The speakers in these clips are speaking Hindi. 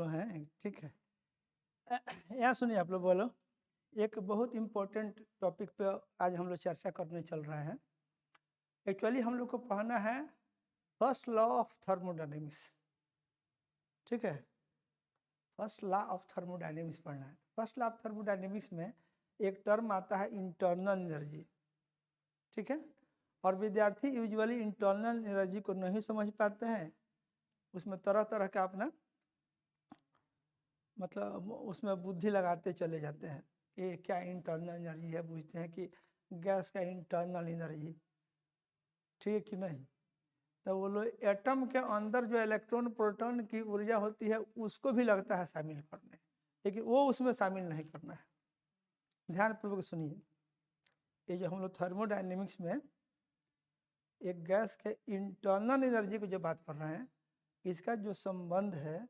लोग हैं, ठीक है। यहाँ सुनिए आप लोग बोलो, एक बहुत इम्पोर्टेंट टॉपिक पे आज हम लोग चर्चा करने चल रहे हैं। एक्चुअली हम लोग को पढ़ना है फर्स्ट लॉ ऑफ थर्मोडायनेमिक्स, ठीक है। फर्स्ट लॉ ऑफ थर्मोडायनेमिक्स पढ़ना है। फर्स्ट लॉ ऑफ थर्मोडायनेमिक्स में एक टर्म आता है इंटरनल एनर्जी, ठीक है। और विद्यार्थी यूजुअली इंटरनल एनर्जी को नहीं समझ पाते हैं, उसमें तरह तरह का अपना मतलब उसमें बुद्धि लगाते चले जाते हैं कि क्या इंटरनल एनर्जी है, पूछते हैं कि गैस का इंटरनल एनर्जी, ठीक है कि नहीं। तो वो लोग एटम के अंदर जो इलेक्ट्रॉन प्रोटॉन की ऊर्जा होती है उसको भी लगता है शामिल करने, लेकिन वो उसमें शामिल नहीं करना है। ध्यानपूर्वक सुनिए, ये जो हम लोग थर्मोडायनेमिक्स में एक गैस के इंटरनल एनर्जी को जो बात कर रहे हैं, इसका जो संबंध है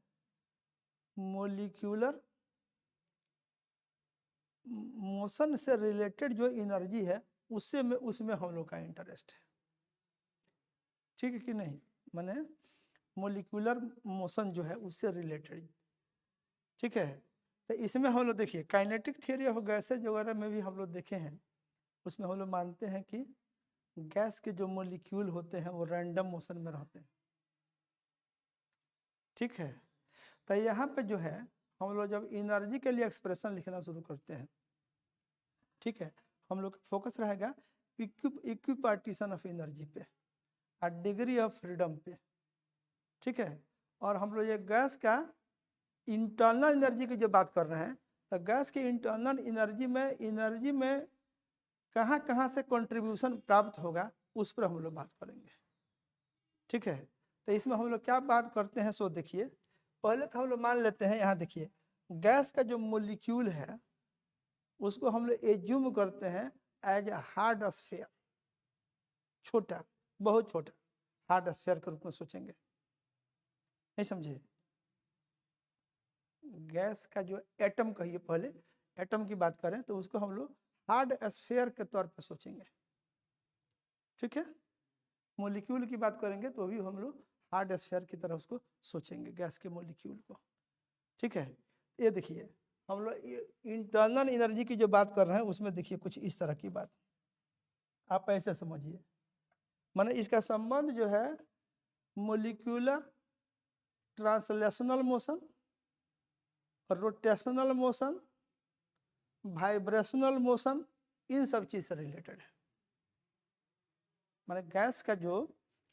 मोलिक्यूलर मोशन से रिलेटेड जो एनर्जी है उसमें हम लोग का इंटरेस्ट है, ठीक है कि नहीं। माने मोलिकुलर मोशन जो है उससे रिलेटेड, ठीक है। तो इसमें हम लोग देखिए काइनेटिक थियरी ऑफ गैसेज वगैरह में भी हम लोग देखे हैं, उसमें हम लोग मानते हैं कि गैस के जो मोलिक्यूल होते हैं वो रैंडम मोशन में रहते हैं, ठीक है। तो यहाँ पे जो है हम लोग जब एनर्जी के लिए एक्सप्रेशन लिखना शुरू करते हैं, ठीक है, हम लोग का फोकस रहेगा इक्विपार्टीशन ऑफ एनर्जी पे और डिग्री ऑफ फ्रीडम पे, ठीक है। और हम लोग ये गैस का इंटरनल एनर्जी की जो बात कर रहे हैं, तो गैस की इंटरनल एनर्जी में कहाँ कहाँ से कंट्रीब्यूशन प्राप्त होगा उस पर हम लोग बात करेंगे, ठीक है। तो इसमें हम लोग क्या बात करते हैं, सो देखिए पहले तो हम लोग मान लेते हैं, यहाँ देखिए गैस का जो मोलिक्यूल है उसको हम लोग एज्यूम करते हैं एज ए हार्ड स्फीयर, छोटा, बहुत छोटा हार्ड स्फीयर के रूप में सोचेंगे, नहीं समझे। गैस का जो एटम कहिए, पहले एटम की बात करें तो उसको हम लोग हार्ड स्फीयर के तौर पर सोचेंगे, ठीक है। मोलिक्यूल की बात करेंगे तो भी हम लोग हार्ड स्फीयर की तरह उसको सोचेंगे गैस के मोलिक्यूल को, ठीक है। ये देखिए हम लोग इंटरनल एनर्जी की जो बात कर रहे हैं उसमें देखिए कुछ इस तरह की बात आप ऐसे समझिए, माने इसका संबंध जो है molecular translational motion, rotational motion, vibrational motion, इन सब चीज से रिलेटेड है। माने गैस का जो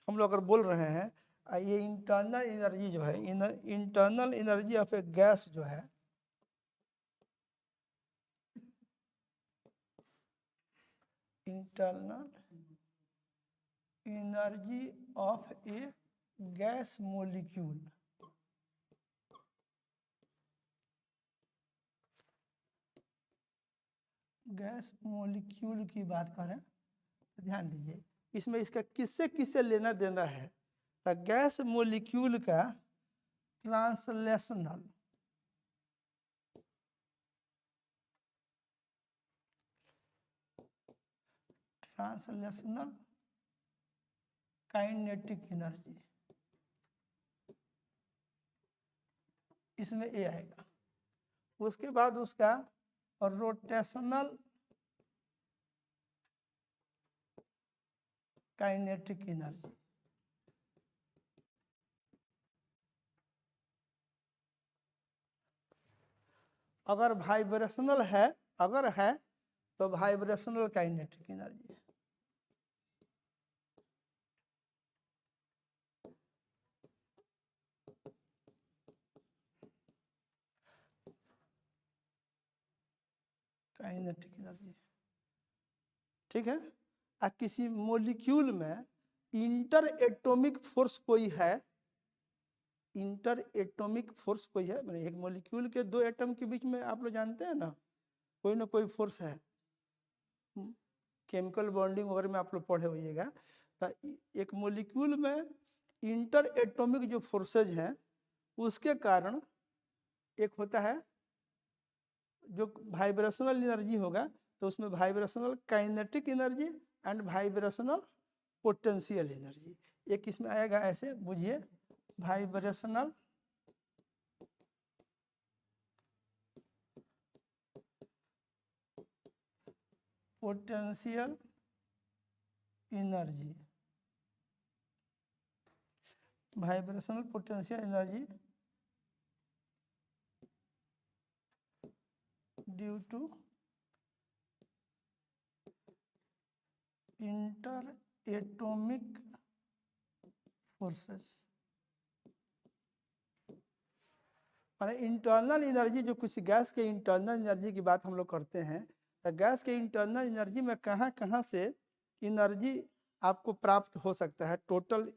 हम लोग अगर बोल रहे हैं ये इंटरनल एनर्जी जो है, internal energy of A gas जो है, internal energy of A gas molecule, gas molecule की बात करें तो ध्यान दीजिए इसमें इसका किससे किससे लेना देना है। तो गैस मोलिक्यूल का ट्रांसलेशनल, ट्रांसलेशनल काइनेटिक एनर्जी, इसमें ए आएगा। उसके बाद उसका रोटेशनल काइनेटिक एनर्जी, अगर वाइब्रेशनल है, अगर है तो वाइब्रेशनल काइनेटिक एनर्जी है, काइनेटिक एनर्जी, ठीक है। किसी मोलिक्यूल में इंटर एटॉमिक फोर्स कोई है, इंटर एटॉमिक फोर्स कोई है, मतलब एक मोलिक्यूल के दो एटम के बीच में आप लोग जानते हैं ना कोई फोर्स है, केमिकल बॉन्डिंग वगैरह में आप लोग पढ़े होइएगा। तो एक मोलिक्यूल में इंटर एटॉमिक जो फोर्सेज हैं उसके कारण एक होता है जो वाइब्रेशनल एनर्जी होगा, तो उसमें vibrational kinetic energy and vibrational potential energy, एक इसमें आएगा, ऐसे बुझिए vibrational potential energy, vibrational potential energy due to inter atomic forces. माने इंटरनल एनर्जी, जो किसी गैस के इंटरनल एनर्जी की बात हम लोग करते हैं, तो गैस के इंटरनल एनर्जी में कहाँ कहाँ से एनर्जी आपको प्राप्त हो सकता है, टोटल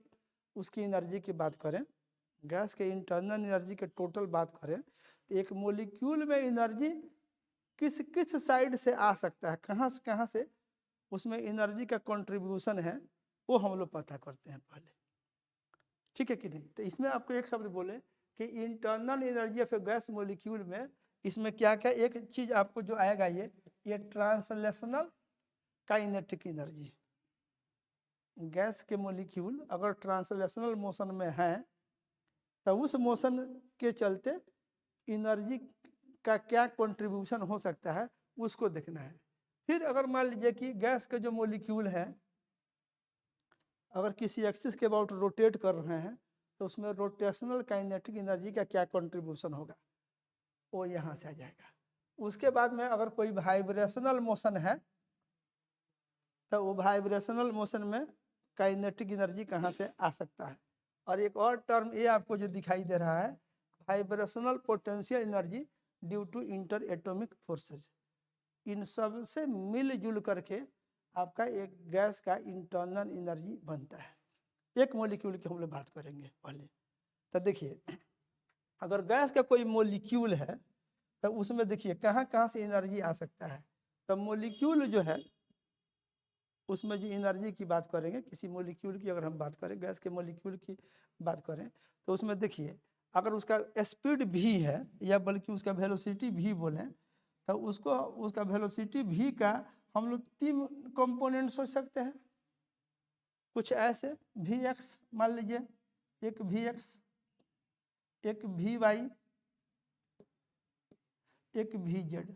उसकी एनर्जी की बात करें, गैस के इंटरनल एनर्जी के टोटल बात करें, तो एक मोलिक्यूल में एनर्जी किस किस साइड से आ सकता है, कहाँ से उसमें एनर्जी का कंट्रीब्यूशन है, वो हम लोग पता करते हैं पहले। ठीक है कि नहीं? तो इसमें आपको एक शब्द बोले कि internal energy of gas molecule में इसमें क्या क्या एक चीज आपको जो आएगा, ये ट्रांसलेशनल काइनेटिक एनर्जी। गैस के मोलिक्यूल अगर ट्रांसलेशनल मोशन में है तो उस मोशन के चलते एनर्जी का क्या कंट्रीब्यूशन हो सकता है, उसको देखना है। फिर अगर मान लीजिए कि गैस के जो मोलिक्यूल हैं अगर किसी एक्सिस के अबाउट रोटेट कर रहे हैं, तो उसमें रोटेशनल काइनेटिक एनर्जी का क्या कंट्रीब्यूशन होगा, वो यहाँ से आ जाएगा। उसके बाद में अगर कोई वाइब्रेशनल मोशन है, तो वो वाइब्रेशनल मोशन में काइनेटिक एनर्जी कहाँ से आ सकता है। और एक और टर्म ये आपको जो दिखाई दे रहा है, vibrational potential energy due to inter atomic forces. इन सब से मिलजुल करके आपका एक गैस का इंटरनल एनर्जी बनता है। एक मॉलिक्यूल की हम लोग बात करेंगे पहले। तो देखिए, अगर गैस का कोई मॉलिक्यूल है तो उसमें देखिए कहाँ कहाँ से एनर्जी आ सकता है। तो मॉलिक्यूल जो है उसमें जो एनर्जी की बात करेंगे, किसी मॉलिक्यूल की अगर हम बात करें, गैस के मॉलिक्यूल की बात करें, तो उसमें देखिए अगर उसका स्पीड भी है या बल्कि उसका वेलोसिटी भी बोलें, तो उसको उसका वेलोसिटी भी का हम लोग 3 कंपोनेंट सोच सकते हैं। कुछ ऐसे वी एक्स मान लीजिए, एक वी एक्स, एक वी वाई, एक वी जेड,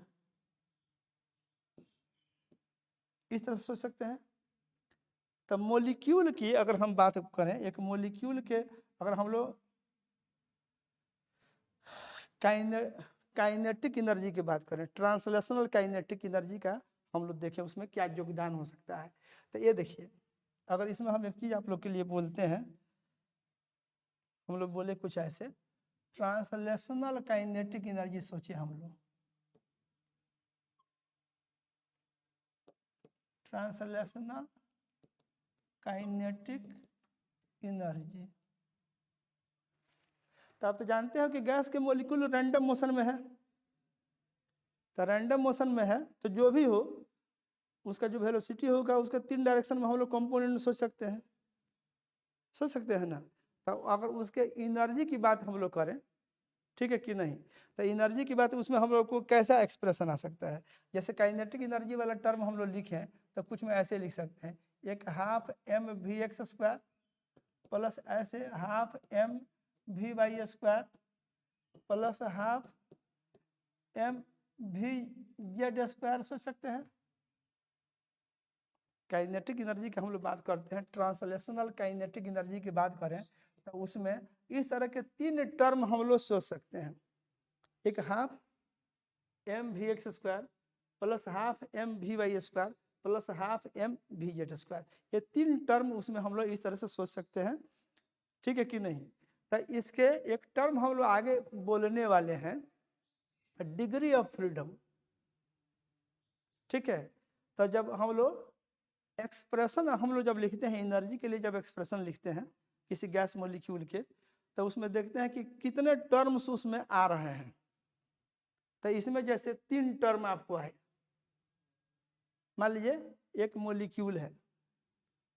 इस तरह से सोच सकते हैं। तब मॉलिक्यूल की अगर हम बात करें, एक मॉलिक्यूल के अगर हम लोग काइनेटिक एनर्जी की बात करें, ट्रांसलेशनल काइनेटिक एनर्जी का हम लोग देखें उसमें क्या योगदान हो सकता है। तो ये देखिए, अगर इसमें हम एक चीज आप लोग के लिए बोलते हैं, हम लोग बोले कुछ ऐसे, ट्रांसलेशनल काइनेटिक एनर्जी सोचिए हम लोग, ट्रांसलेशनल काइनेटिक एनर्जी। तो आप तो जानते हो कि गैस के मॉलिक्यूल रैंडम मोशन में है। तो रैंडम मोशन में है तो जो भी हो उसका जो वेलोसिटी होगा उसका 3 डायरेक्शन में हम लोग कंपोनेंट सोच सकते हैं, सोच सकते हैं ना। तो अगर उसके एनर्जी की बात हम लोग करें, ठीक है कि नहीं, तो एनर्जी की बात उसमें हम लोग को कैसा एक्सप्रेशन आ सकता है। जैसे काइनेटिक एनर्जी वाला टर्म हम लोग लिखें तो कुछ में ऐसे लिख सकते हैं, एक half M we x square plus ऐसे half M we Y square plus half M V Z square सोच सकते हैं। काइनेटिक एनर्जी की हम लोग बात करते हैं, ट्रांसलेशनल काइनेटिक एनर्जी की बात करें तो उसमें इस तरह के 3 टर्म हम लोग सोच सकते हैं, एक half M we x square plus half M we Y square plus half M V Z square. ये 3 टर्म उसमें हम लोग इस तरह से सोच सकते हैं, ठीक है कि नहीं। तो इसके एक टर्म हम लोग आगे बोलने वाले हैं, डिग्री ऑफ फ्रीडम, ठीक है। तो जब हम लोग एक्सप्रेशन हम लोग जब लिखते हैं एनर्जी के लिए, जब एक्सप्रेशन लिखते हैं किसी गैस मॉलिक्यूल के, तो उसमें देखते हैं कि कितने टर्म्स उसमें आ रहे हैं। तो इसमें जैसे 3 टर्म आपको है, मान लीजिए एक मॉलिक्यूल है,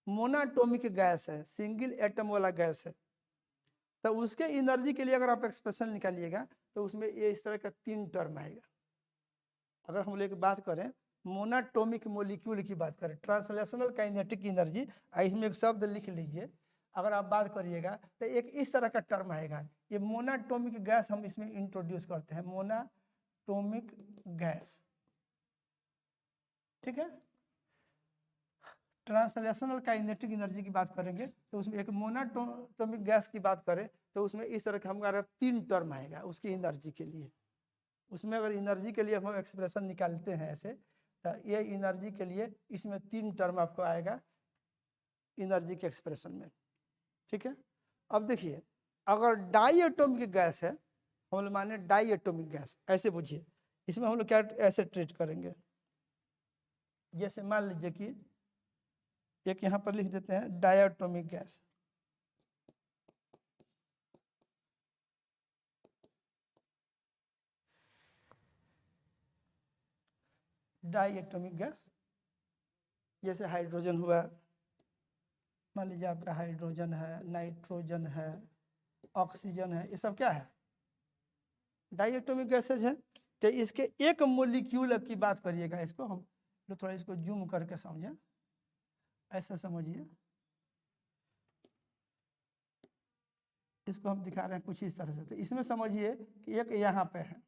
मोनाटोमिक गैस है, सिंगल एटम वाला गैस है, तो उसके एनर्जी के लिए अगर आप एक्सप्रेशन निकालिएगा तो उसमें ये इस तरह का 3 टर्म आएगा। अगर हम लोग बात करें मोनाटोमिक मॉलिक्यूल की बात करें, ट्रांसलेशनल काइनेटिक एनर्जी, इसमें एक शब्द लिख लीजिए, अगर आप बात करिएगा तो एक इस तरह का टर्म आएगा। ये मोनाटोमिक गैस हम इसमें इंट्रोड्यूस करते हैं, मोनाटोमिक गैस, ठीक है। ट्रांसलेशनल काइनेटिक एनर्जी की बात करेंगे तो उसमें एक मोनोटोमिक गैस की बात करें तो उसमें इस तरह का हमारा 3 टर्म आएगा उसकी एनर्जी के लिए। उसमें अगर एनर्जी के लिए हम एक्सप्रेशन निकालते हैं ऐसे तो ये एनर्जी के लिए इसमें 3 टर्म आपको आएगा एनर्जी के एक्सप्रेशन में। ठीक है, अब देखिए अगर डाई एटॉमिक गैस है, हम लोग माने डाई एटॉमिक गैस, ऐसे पूछिए इसमें हम लोग क्या ऐसे ट्रीट करेंगे। जैसे मान लीजिए कि एक यहाँ पर लिख देते हैं डायटोमिक गैस, डायटोमिक गैस जैसे हाइड्रोजन हुआ, मान लीजिए आपका हाइड्रोजन है, नाइट्रोजन है, ऑक्सीजन है, ये सब क्या है डायटोमिक गैसेज है। तो इसके एक मोलिक्यूल की बात करिएगा, इसको हम लोग थोड़ा इसको जूम करके समझें, ऐसा समझिए, इसको हम दिखा रहे हैं कुछ इस तरह से। तो इसमें समझिए कि एक यहाँ पे है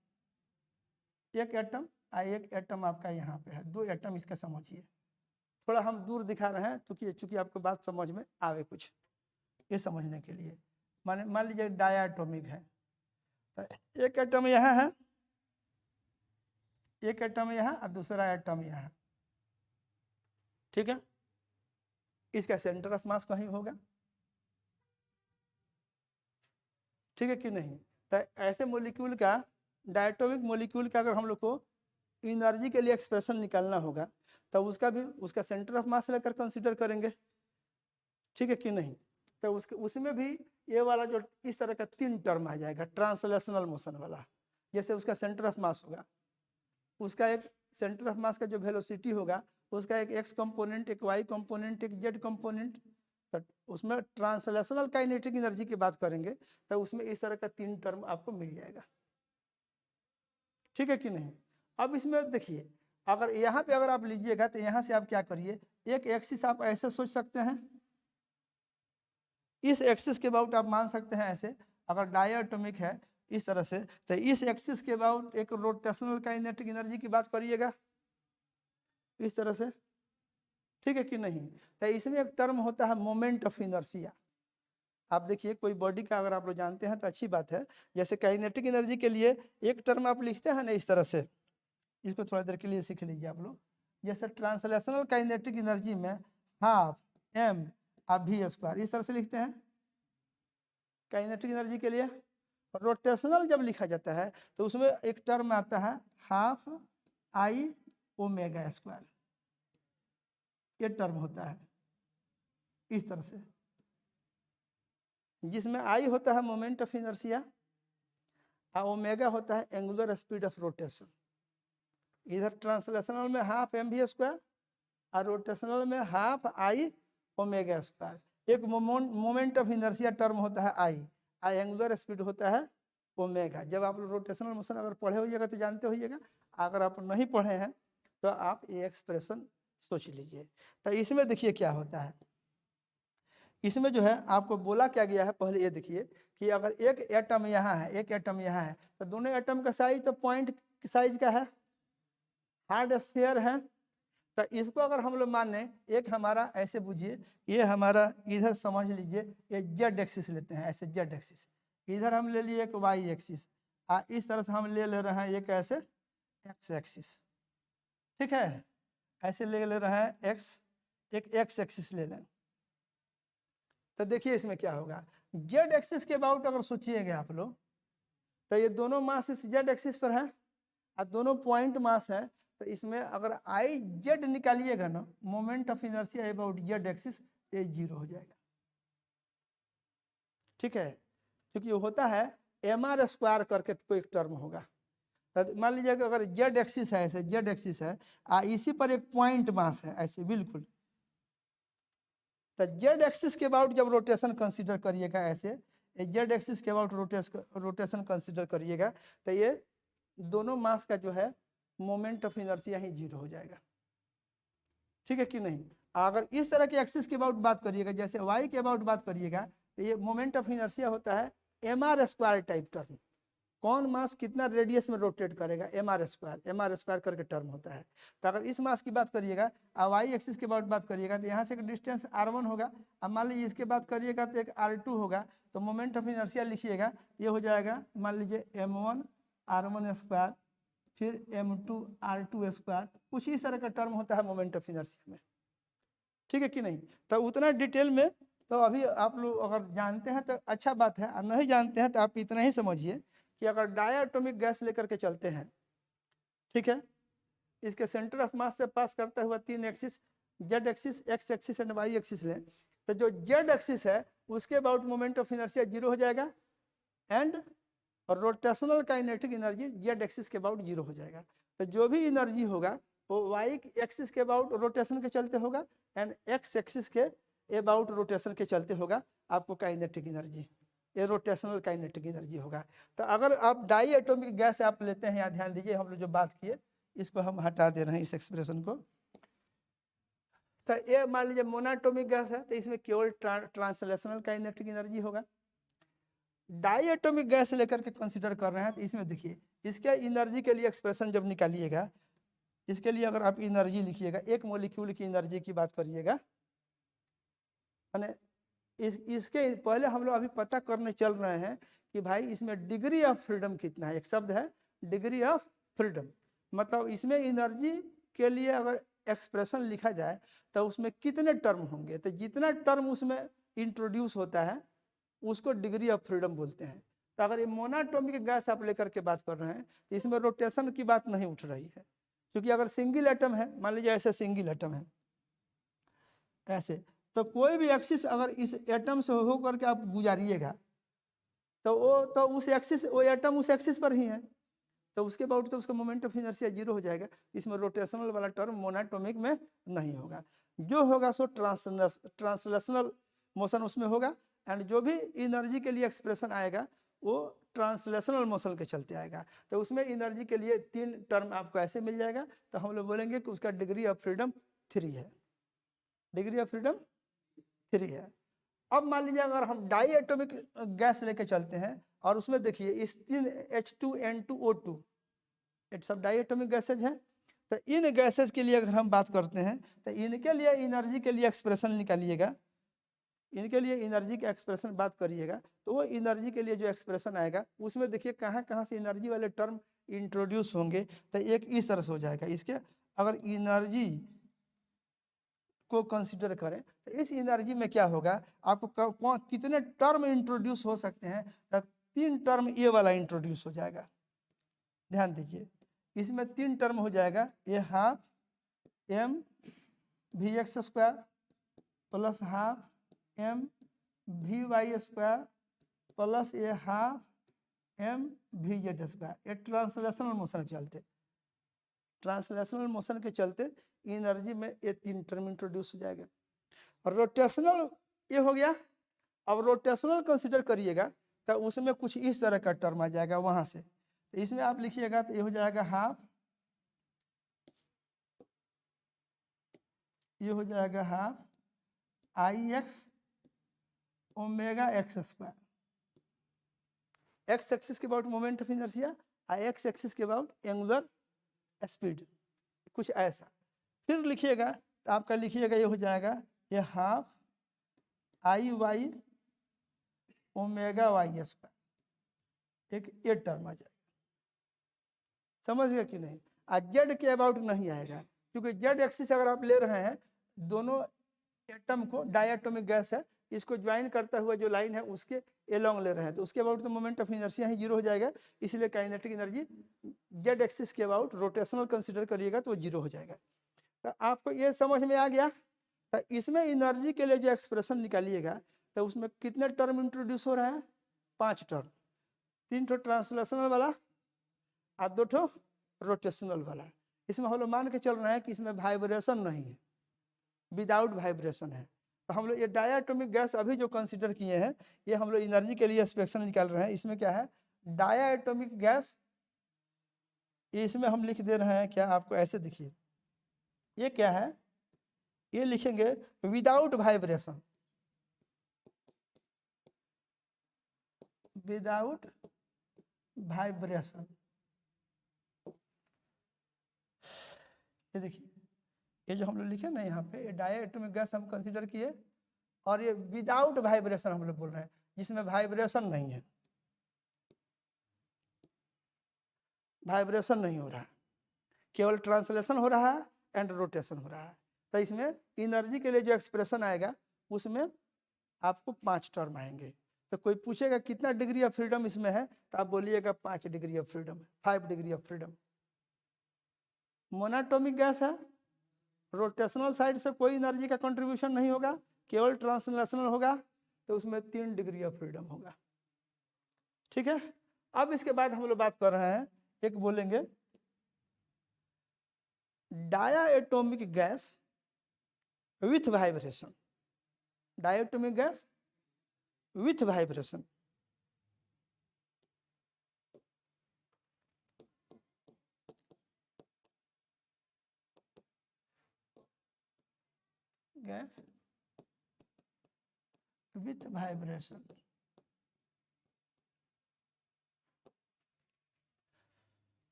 एक एटम और एक एटम आपका यहाँ पे है, 2 एटम इसका समझिए। थोड़ा हम दूर दिखा रहे हैं क्योंकि चूंकि आपको बात समझ में आवे कुछ ये समझने के लिए। मान लीजिए डायटोमिक है तो एक एटम यहाँ है, एक एटम यहाँ और दूसरा एटम यहाँ। ठीक है, इसका सेंटर ऑफ मास कहीं होगा, ठीक है कि नहीं। तो ऐसे मॉलिक्यूल का, डायटोमिक मॉलिक्यूल का अगर हम लोग को एनर्जी के लिए एक्सप्रेशन निकालना होगा तो उसका भी उसका सेंटर ऑफ मास लेकर कंसीडर करेंगे, ठीक है कि नहीं। तो उसमें भी ये वाला जो इस तरह का 3 टर्म आ जाएगा ट्रांसलेशनल मोशन वाला। जैसे उसका सेंटर ऑफ मास होगा, उसका एक सेंटर ऑफ मास का जो वेलोसिटी होगा उसका एक एक्स कंपोनेंट, एक वाई कंपोनेंट, एक जेड कंपोनेंट। तो उसमें ट्रांसलेशनल काइनेटिक एनर्जी की बात करेंगे तो उसमें इस तरह का 3 टर्म आपको मिल जाएगा, ठीक है कि नहीं। अब इसमें देखिए अगर यहाँ पे अगर आप लीजिएगा तो यहाँ से आप क्या करिए, एक एक्सिस आप ऐसे सोच सकते हैं, इस एक्सिस के अबाउट आप मान सकते हैं ऐसे, अगर डायटोमिक है इस तरह से तो इस एक्सिस के अबाउट एक रोटेशनल काइनेटिक एनर्जी की बात करिएगा इस तरह से, ठीक है कि नहीं। तो इसमें एक टर्म होता है मोमेंट ऑफ इनर्शिया। आप देखिए कोई बॉडी का अगर आप लोग जानते हैं तो अच्छी बात है, जैसे काइनेटिक एनर्जी के लिए एक टर्म आप लिखते हैं ना इस तरह से, इसको थोड़ा देर के लिए सीख लीजिए आप लोग। जैसे ट्रांसलेशनल काइनेटिक एनर्जी में हाफ m v² इस तरह से लिखते हैं काइनेटिक एनर्जी के लिए। रोटेशनल जब लिखा जाता है तो उसमें एक टर्म आता है हाफ I ω², ये टर्म होता है इस तरह से, जिसमें I होता है मोमेंट ऑफ इनर्शिया और ओमेगा होता है एंगुलर स्पीड ऑफ रोटेशन। इधर ट्रांसलेशनल में हाफ mv² और रोटेशनल में हाफ I ω²। एक मोमेंट ऑफ इनर्शिया टर्म होता है I और एंगुलर स्पीड होता है ओमेगा। जब आप रोटेशनल मोशन अगर पढ़े होइएगा तो जानते होइएगा, अगर आप नहीं पढ़े हैं तो आप ये एक्सप्रेशन सोच लीजिए। तो इसमें देखिए क्या होता है, इसमें जो है आपको बोला क्या गया है, पहले ये देखिए कि अगर एक एटम यहाँ है एक एटम यहाँ है तो दोनों एटम का साइज तो पॉइंट साइज का है, हार्ड स्फीयर है। तो इसको अगर हम लोग माने एक हमारा ऐसे बुझिए, ये हमारा इधर समझ लीजिए ये जेड एक्सिस लेते हैं ऐसे, जेड एक्सिस इधर हम ले लिए एक वाई एक्सिस और इस तरह से हम ले रहे हैं एक ऐसे एक्स एक्सिस, ठीक है, ऐसे ले रहे हैं एक्स, एक एक्स एक्सिस ले लें। तो देखिए इसमें क्या होगा, जेड एक्सिस के अबाउट अगर सोचिएगा आप लोग तो ये दोनों मास इस जेड एक्सिस पर है और दोनों पॉइंट मास है। तो इसमें अगर आई जेड निकालिएगा ना, moment of inertia about Z axis, ये 0 हो जाएगा, ठीक है, क्योंकि होता है mr² करके कोई टर्म होगा। तो मान लीजिए कि अगर जेड एक्सिस है ऐसे, जेड एक्सिस है इसी पर एक पॉइंट मास है ऐसे बिल्कुल, तो जेड एक्सिस के अबाउट जब रोटेशन कंसीडर करिएगा ऐसे, जेड एक्सिस के अबाउट रोटेशन कंसीडर करिएगा तो ये दोनों मास का जो है मोमेंट ऑफ इनर्शिया ही 0 हो जाएगा, ठीक है कि नहीं। अगर इस तरह के एक्सिस के अबाउट बात करिएगा, जैसे वाई के अबाउट बात करिएगा, तो ये मोमेंट ऑफ इनर्शिया होता है mr² टाइप टर्म, कौन मास कितना रेडियस में रोटेट करेगा, mr² करके टर्म होता है। तो अगर इस मास की बात करिएगा और वाई एक्सिस के बात करिएगा तो यहाँ से एक डिस्टेंस r1 होगा। अब मान लीजिए इसके बात करिएगा तो एक r2 होगा, तो मोमेंट ऑफ इनर्शिया लिखिएगा, ये हो जाएगा मान लीजिए m1 r1², फिर m2 r2², कुछ इस तरह का टर्म होता है मोमेंट ऑफ इनर्शिया में, ठीक है कि नहीं। तो उतना डिटेल में तो अभी आप लोग अगर जानते हैं तो अच्छा बात है, और नहीं जानते हैं तो आप इतना ही समझिए कि अगर डायटोमिक गैस लेकर के चलते हैं, ठीक है, इसके सेंटर ऑफ मास से पास करता हुआ 3 axis, z axis, x axis and y axis लें, तो जो जेड एक्सिस है उसके अबाउट मोमेंट ऑफ इनर्शिया 0 हो जाएगा, and rotational kinetic energy Z axis के अबाउट 0 हो जाएगा। तो जो भी एनर्जी होगा वो वाई एक्सिस के अबाउट रोटेशन के चलते होगा, एंड एक्स एक्सिस के अबाउट रोटेशन के चलते होगा आपको काइनेटिक एनर्जी, ये रोटेशनल काइनेटिक एनर्जी होगा। तो अगर आप डाई एटॉमिक गैस आप लेते हैं, यहाँ ध्यान दीजिए, हम लोग जो बात किए इसको हम हटा दे रहे हैं इस एक्सप्रेशन को। तो ये मान लीजिए मोनाटोमिक गैस है, तो इसमें केवल ट्रांसलेशनल काइनेटिक एनर्जी होगा। डाई एटॉमिक गैस लेकर के कंसिडर कर रहे हैं, तो इसमें देखिए इसके एनर्जी के लिए एक्सप्रेशन जब निकालिएगा, इसके लिए अगर आप एनर्जी लिखिएगा, एक मॉलिक्यूल की एनर्जी की बात करिएगा, इसके पहले हम लोग अभी पता करने चल रहे हैं कि भाई इसमें डिग्री ऑफ फ्रीडम कितना है। एक शब्द है डिग्री ऑफ फ्रीडम, मतलब इसमें एनर्जी के लिए अगर एक्सप्रेशन लिखा जाए तो उसमें कितने टर्म होंगे, तो जितना टर्म उसमें इंट्रोड्यूस होता है उसको डिग्री ऑफ फ्रीडम बोलते हैं। तो अगर ये मोनाटोमिक गैस आप लेकर के बात कर रहे हैं तो इसमें रोटेशन की बात नहीं उठ रही है, क्योंकि अगर सिंगल एटम है, मान लीजिए ऐसे सिंगल एटम है ऐसे, तो कोई भी एक्सिस अगर इस एटम से हो करके आप गुजारिएगा तो उस एक्सिस, वो एटम उस एक्सिस पर ही है, तो उसके बाद तो उसका मोमेंट ऑफ इनर्शिया 0 हो जाएगा। इसमें रोटेशनल वाला टर्म मोनाटोमिक में नहीं होगा, जो होगा सो ट्रांसलेशनल मोशन उसमें होगा, एंड जो भी एनर्जी के लिए एक्सप्रेशन आएगा वो ट्रांसलेशनल मोशन के चलते आएगा। तो उसमें एनर्जी के लिए 3 टर्म आपको ऐसे मिल जाएगा, तो हम लोग बोलेंगे कि उसका डिग्री ऑफ फ्रीडम 3 है, डिग्री ऑफ फ्रीडम 3 है। अब मान लीजिए अगर हम डाई एटॉमिक गैस लेके चलते हैं और उसमें देखिए इस 3 H2N2O2 ये सब डाई एटॉमिक गैसेज हैं, तो इन गैसेज के लिए अगर हम बात करते हैं तो इनके लिए एनर्जी के लिए एक्सप्रेशन निकालिएगा, इनके लिए एनर्जी का एक्सप्रेशन बात करिएगा, तो वो एनर्जी के लिए जो एक्सप्रेशन आएगा उसमें देखिए कहाँ कहाँ से एनर्जी वाले टर्म इंट्रोड्यूस होंगे। तो एक इस तरह से हो जाएगा, इसके अगर एनर्जी को कंसिडर करें तो इस एनर्जी में क्या होगा, आपको कितने टर्म इंट्रोड्यूस हो सकते हैं, तो 3 टर्म ये वाला इंट्रोड्यूस हो जाएगा। ध्यान दीजिए इसमें 3 टर्म हो जाएगा, ये half mvx² plus half mvy² plus ये हाफ mvz²। ये ट्रांसलेशनल मोशन के चलते, ट्रांसलेशनल मोशन के चलते एनर्जी में ये 3 टर्म इंट्रोड्यूस हो जाएगा। और रोटेशनल ये हो गया। अब रोटेशनल कंसिडर करिएगा तो उसमें कुछ इस तरह का टर्म आ जाएगा वहां से, तो इसमें आप लिखिएगा तो ये हो जाएगा हाफ, ये हो जाएगा half IX omega x², X axis के about moment of inertia, x axis के अबाउट एंगुलर स्पीड, कुछ ऐसा। फिर लिखिएगा तो आपका लिखिएगा ये हो जाएगा ये हाफ IY ओमेगा y², एक ये टर्म आ जाएगा, समझ गया कि नहीं। आज जेड के अबाउट नहीं आएगा, क्योंकि जेड एक्सिस अगर आप ले रहे हैं दोनों एटम को, डायटोमिक गैस है, इसको ज्वाइन करता हुआ जो लाइन है उसके एलोंग ले रहे हैं, तो उसके अबाउट तो मोमेंट ऑफ इनर्शिया ही 0 हो जाएगा, इसलिए काइनेटिक एनर्जी जेड एक्सिस के अबाउट रोटेशनल कंसिडर करिएगा तो वो 0 हो जाएगा। तो आपको ये समझ में आ गया। तो इसमें एनर्जी के लिए जो एक्सप्रेशन निकालिएगा तो उसमें कितने टर्म इंट्रोड्यूस हो रहा है, 5 टर्म, 3 ठो ट्रांसलेशनल वाला और 2 ठो रोटेशनल वाला। इसमें हम लोग मान के चल रहे हैं कि इसमें वाइब्रेशन नहीं है, विदाउट वाइब्रेशन है। तो हम लोग ये डायटोमिक गैस अभी जो कंसिडर किए हैं ये हम लोग एनर्जी के लिए एक्सप्रेशन निकाल रहे हैं। इसमें क्या है, डायटोमिक गैस, इसमें हम लिख दे रहे हैं क्या, आपको ऐसे देखिए ये क्या है, ये लिखेंगे विदाउट वाइब्रेशन, विदाउट वाइब्रेशन। ये देखिए, ये जो हम लोग लिखे ना यहाँ पे, डायटोमिक गैस हम कंसीडर किए, और ये विदाउट वाइब्रेशन हम लोग बोल रहे हैं, जिसमें वाइब्रेशन नहीं है, वाइब्रेशन नहीं हो रहा है, केवल ट्रांसलेशन हो रहा है एंड रोटेशन हो रहा है। तो इसमें एनर्जी के लिए जो एक्सप्रेशन आएगा उसमें आपको 5 टर्म आएंगे। तो कोई पूछेगा कितना डिग्री ऑफ फ्रीडम इसमें है, तो आप बोलिएगा 5 डिग्री ऑफ फ्रीडम है, 5 degree of freedom. Monatomic gas है, रोटेशनल साइड से कोई एनर्जी का कंट्रीब्यूशन नहीं होगा, केवल ट्रांसलेशनल होगा, तो उसमें 3 डिग्री ऑफ फ्रीडम होगा। ठीक है, अब इसके बाद हम लोग बात कर रहे हैं, एक बोलेंगे diatomic gas with vibration, diatomic gas with vibration. Gas with vibration.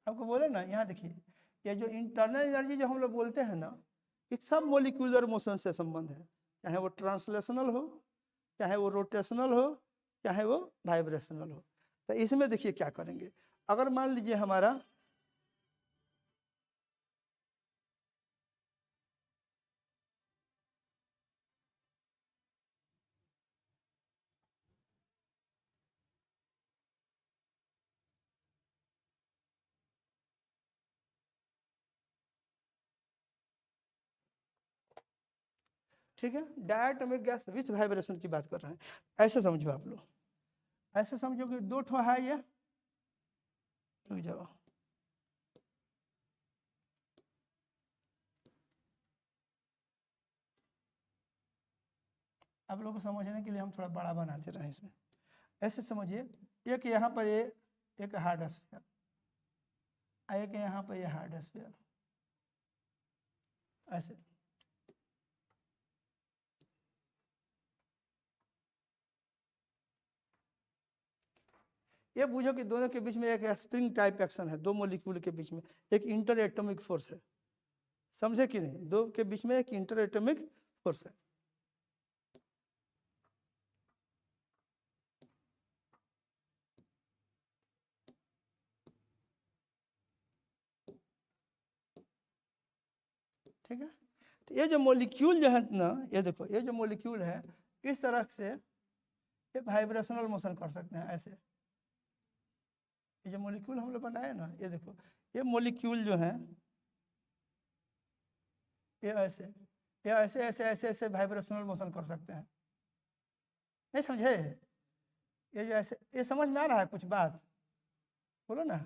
आपको बोले ना, यहाँ देखिए, ये जो इंटरनल एनर्जी जो हम लोग बोलते हैं ना, ये सब मोलिक्यूलर मोशन से संबंध है, चाहे वो ट्रांसलेशनल हो, चाहे वो रोटेशनल हो, चाहे वो वाइब्रेशनल हो। तो इसमें देखिए क्या करेंगे, अगर मान लीजिए हमारा ठीक है, डायटोमिक गैस विथ वाइब्रेशन की बात कर रहे हैं, ऐसे समझो आप लोग, ऐसे समझो कि 2 ठो है ये, रुक जाओ, आप लोगों को समझने के लिए हम थोड़ा बड़ा बनाते रहे इसमें। ऐसे समझिए, एक यहाँ पर ये एक हार्ड स्फीयर, एक यहाँ पर ये हार्ड स्फीयर, ऐसे। ये बुझो कि दोनों के बीच में एक स्प्रिंग टाइप एक्शन है, 2 मॉलिक्यूल के बीच में एक इंटर एटॉमिक फोर्स है, समझे कि नहीं, 2 के बीच में एक इंटर एटॉमिक फोर्स है। ठीक है, तो ये जो मॉलिक्यूल जो है ना, ये देखो, ये जो मॉलिक्यूल है, इस तरह से ये वाइब्रेशनल मोशन कर सकते हैं ऐसे। ये जो मॉलिक्यूल हम लोग बनाए ना, ये देखो, ये मॉलिक्यूल जो है ये ऐसे, ये ऐसे ऐसे ऐसे ऐसे वाइब्रेशनल मोशन कर सकते हैं, नहीं समझे? ये जो ऐसे, ये समझ में आ रहा है कुछ बात, बोलो ना।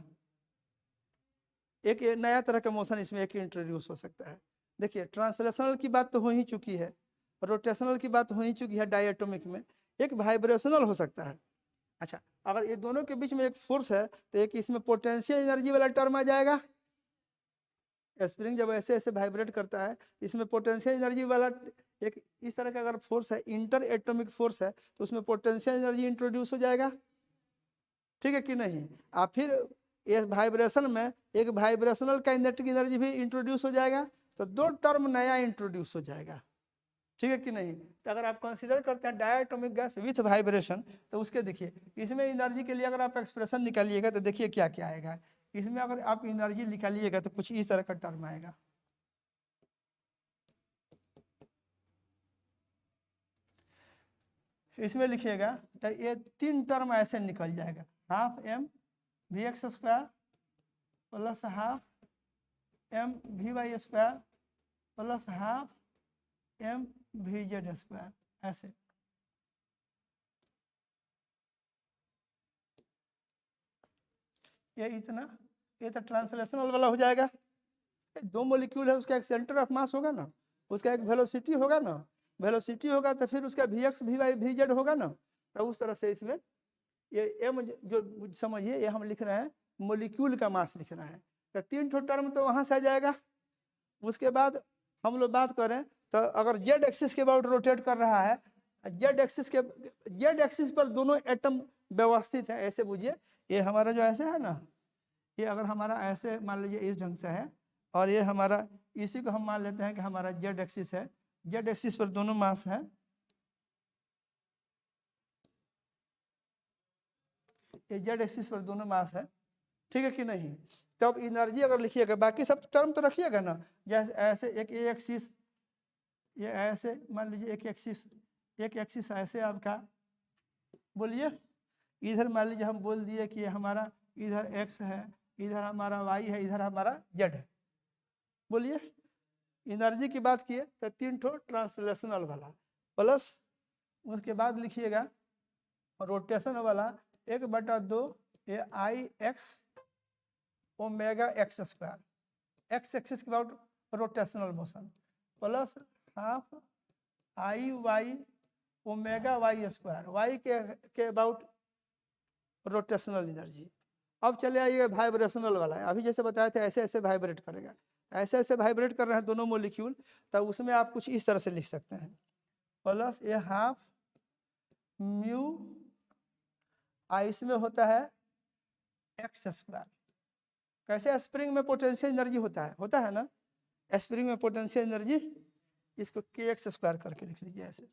एक ये नया तरह का मोशन इसमें एक इंट्रोड्यूस हो सकता है। देखिए, ट्रांसलेशनल की बात तो हो ही चुकी है, रोटेशनल की बात हो ही चुकी है डायटोमिक में, एक वाइब्रेशनल हो सकता है। अच्छा, अगर ये दोनों के बीच में एक फोर्स है, तो एक इसमें पोटेंशियल एनर्जी वाला टर्म आ जाएगा। स्प्रिंग जब ऐसे ऐसे वाइब्रेट करता है, इसमें पोटेंशियल एनर्जी वाला एक इस तरह का अगर फोर्स है, इंटर एटॉमिक फोर्स है, तो उसमें पोटेंशियल एनर्जी इंट्रोड्यूस हो जाएगा। ठीक है कि नहीं? आप फिर ये वाइब्रेशन में एक वाइब्रेशनल काइनेटिक एनर्जी भी इंट्रोड्यूस हो जाएगा, तो 2 टर्म नया इंट्रोड्यूस हो जाएगा। ठीक है कि नहीं? तो अगर आप कंसीडर करते हैं डायटोमिक गैस विथ वाइब्रेशन, तो उसके देखिए, इसमें एनर्जी के लिए अगर आप एक्सप्रेशन निकालिएगा तो देखिए क्या क्या आएगा। इसमें अगर आप एनर्जी निकालिएगा तो कुछ इस तरह का टर्म आएगा, इसमें लिखिएगा तो ये 3 टर्म ऐसे निकल जाएगा, half M we x square plus half M we Y square plus half M V Z square, ऐसे। ये इतना, ये तो ट्रांसलेशनल वाला हो जाएगा। 2 मॉलिक्यूल है, उसका एक सेंटर ऑफ मास होगा ना, उसका एक वेलोसिटी होगा ना, वेलोसिटी होगा तो फिर उसका v x v y v z होगा ना। तो उस तरह से इसमें ये एम जो समझिए, ये हम लिख रहे हैं मॉलिक्यूल का मास लिख रहे हैं, तो 3 ठो टर्म तो वहाँ से आ जाएगा। उसके बाद हम लोग बात करें तो अगर जेड एक्सिस के अबाउट रोटेट कर रहा है, जेड एक्सिस पर दोनों एटम व्यवस्थित है, ऐसे बुझिए। ये हमारा जो ऐसे है ना, ये अगर हमारा ऐसे मान लीजिए इस ढंग से है, और ये हमारा, इसी को हम मान लेते हैं कि हमारा जेड एक्सिस है। जेड एक्सिस पर दोनों मास है, ये जेड एक्सिस पर दोनों मास है, ठीक है कि नहीं। तब एनर्जी अगर लिखिएगा, बाकी सब टर्म तो रखिएगा ना, जैसे ऐसे एक ए एक्सिस, ये ऐसे मान लीजिए एक एक्सिस ऐसे आपका, बोलिए इधर मान लीजिए हम बोल दिए कि हमारा इधर एक्स है, इधर हमारा वाई है, इधर हमारा जेड है, बोलिए। एनर्जी की बात किए तो 3 ठो ट्रांसलेशनल वाला, प्लस उसके बाद लिखिएगा रोटेशन वाला 1/2 ये I X omega X square, X axis के about rotational motion, plus half I Y omega Y square, Y के अबाउट रोटेशनल एनर्जी। अब चले आइए वाइब्रेशनल वाला है, अभी जैसे बताया था ऐसे ऐसे वाइब्रेट करेगा, ऐसे ऐसे वाइब्रेट कर रहे हैं दोनों मोलिक्यूल, तब उसमें आप कुछ इस तरह से लिख सकते हैं, प्लस ये हाफ म्यू इसमें होता है एक्स स्क्वायर। कैसे स्प्रिंग में पोटेंशियल एनर्जी होता है ना, स्प्रिंग में पोटेंशियल एनर्जी, इसको के एक्स स्क्वायर करके लिख लीजिए ऐसे,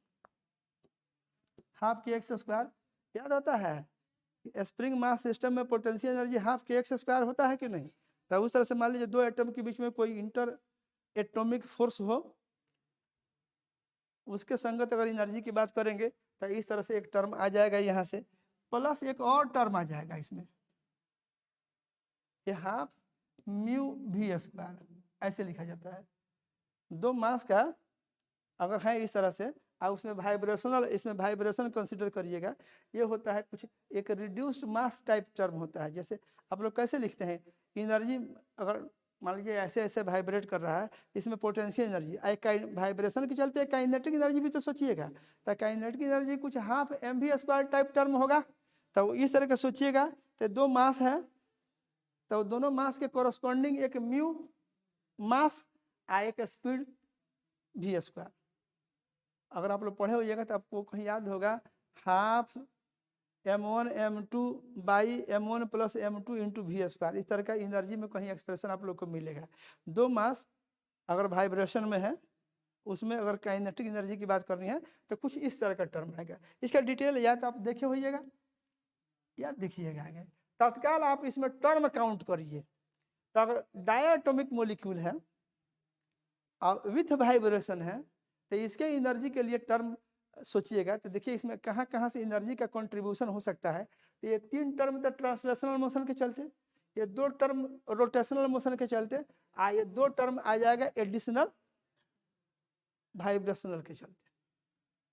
हाफ के एक्स स्क्वायर। याद होता है स्प्रिंग मास सिस्टम में पोटेंशियल एनर्जी हाफ के एक्स स्क्वायर होता है कि नहीं। तो उस तरह से मान लीजिए दो एटम के बीच में कोई इंटर एटॉमिक फोर्स हो, उसके संगत अगर एनर्जी की बात करेंगे तो इस तरह से एक टर्म आ जाएगा यहाँ से, प्लस एक और टर्म आ जाएगा इसमें, ये हाफ म्यू वी स्क्वायर ऐसे लिखा जाता है। दो मास का अगर है इस तरह से, और उसमें वाइब्रेशनल, इसमें वाइब्रेशन कंसीडर करिएगा, ये होता है कुछ एक रिड्यूस्ड मास टाइप टर्म होता है। जैसे आप लोग कैसे लिखते हैं, एनर्जी अगर मान लीजिए ऐसे ऐसे वाइब्रेट कर रहा है, इसमें पोटेंशियल एनर्जी, वाइब्रेशन के चलते काइनेटिक एनर्जी भी तो सोचिएगा, तो काइनेटिक एनर्जी कुछ half M v square type term होगा। तो इस तरह का सोचिएगा, तो दो मास है, तो दोनों मास के कोरस्पॉन्डिंग एक म्यू मास एक स्पीड वी स्क्वायर। अगर आप लोग पढ़े होइएगा तो आपको कहीं याद होगा, half m1 m2 by m1 plus m2 into v square, इस तरह का एनर्जी में कहीं एक्सप्रेशन आप लोग को मिलेगा। दो मास अगर वाइब्रेशन में है, उसमें अगर काइनेटिक एनर्जी की बात करनी है तो कुछ इस तरह का टर्म आएगा। इसका डिटेल या तो आप देखे होइएगा या देखिएगा आगे, तत्काल आप इसमें टर्म काउंट करिए। तो अगर डायटोमिक मोलिक्यूल है और विथ वाइब्रेशन है, तो इसके एनर्जी के लिए टर्म सोचिएगा, तो देखिए इसमें कहाँ कहाँ से एनर्जी का कंट्रीब्यूशन हो सकता है। तो ये 3 टर्म तो ट्रांसलेशनल मोशन के चलते, ये 2 टर्म रोटेशनल मोशन के चलते, ये 2 टर्म आ जाएगा एडिशनल वाइब्रेशनल के चलते।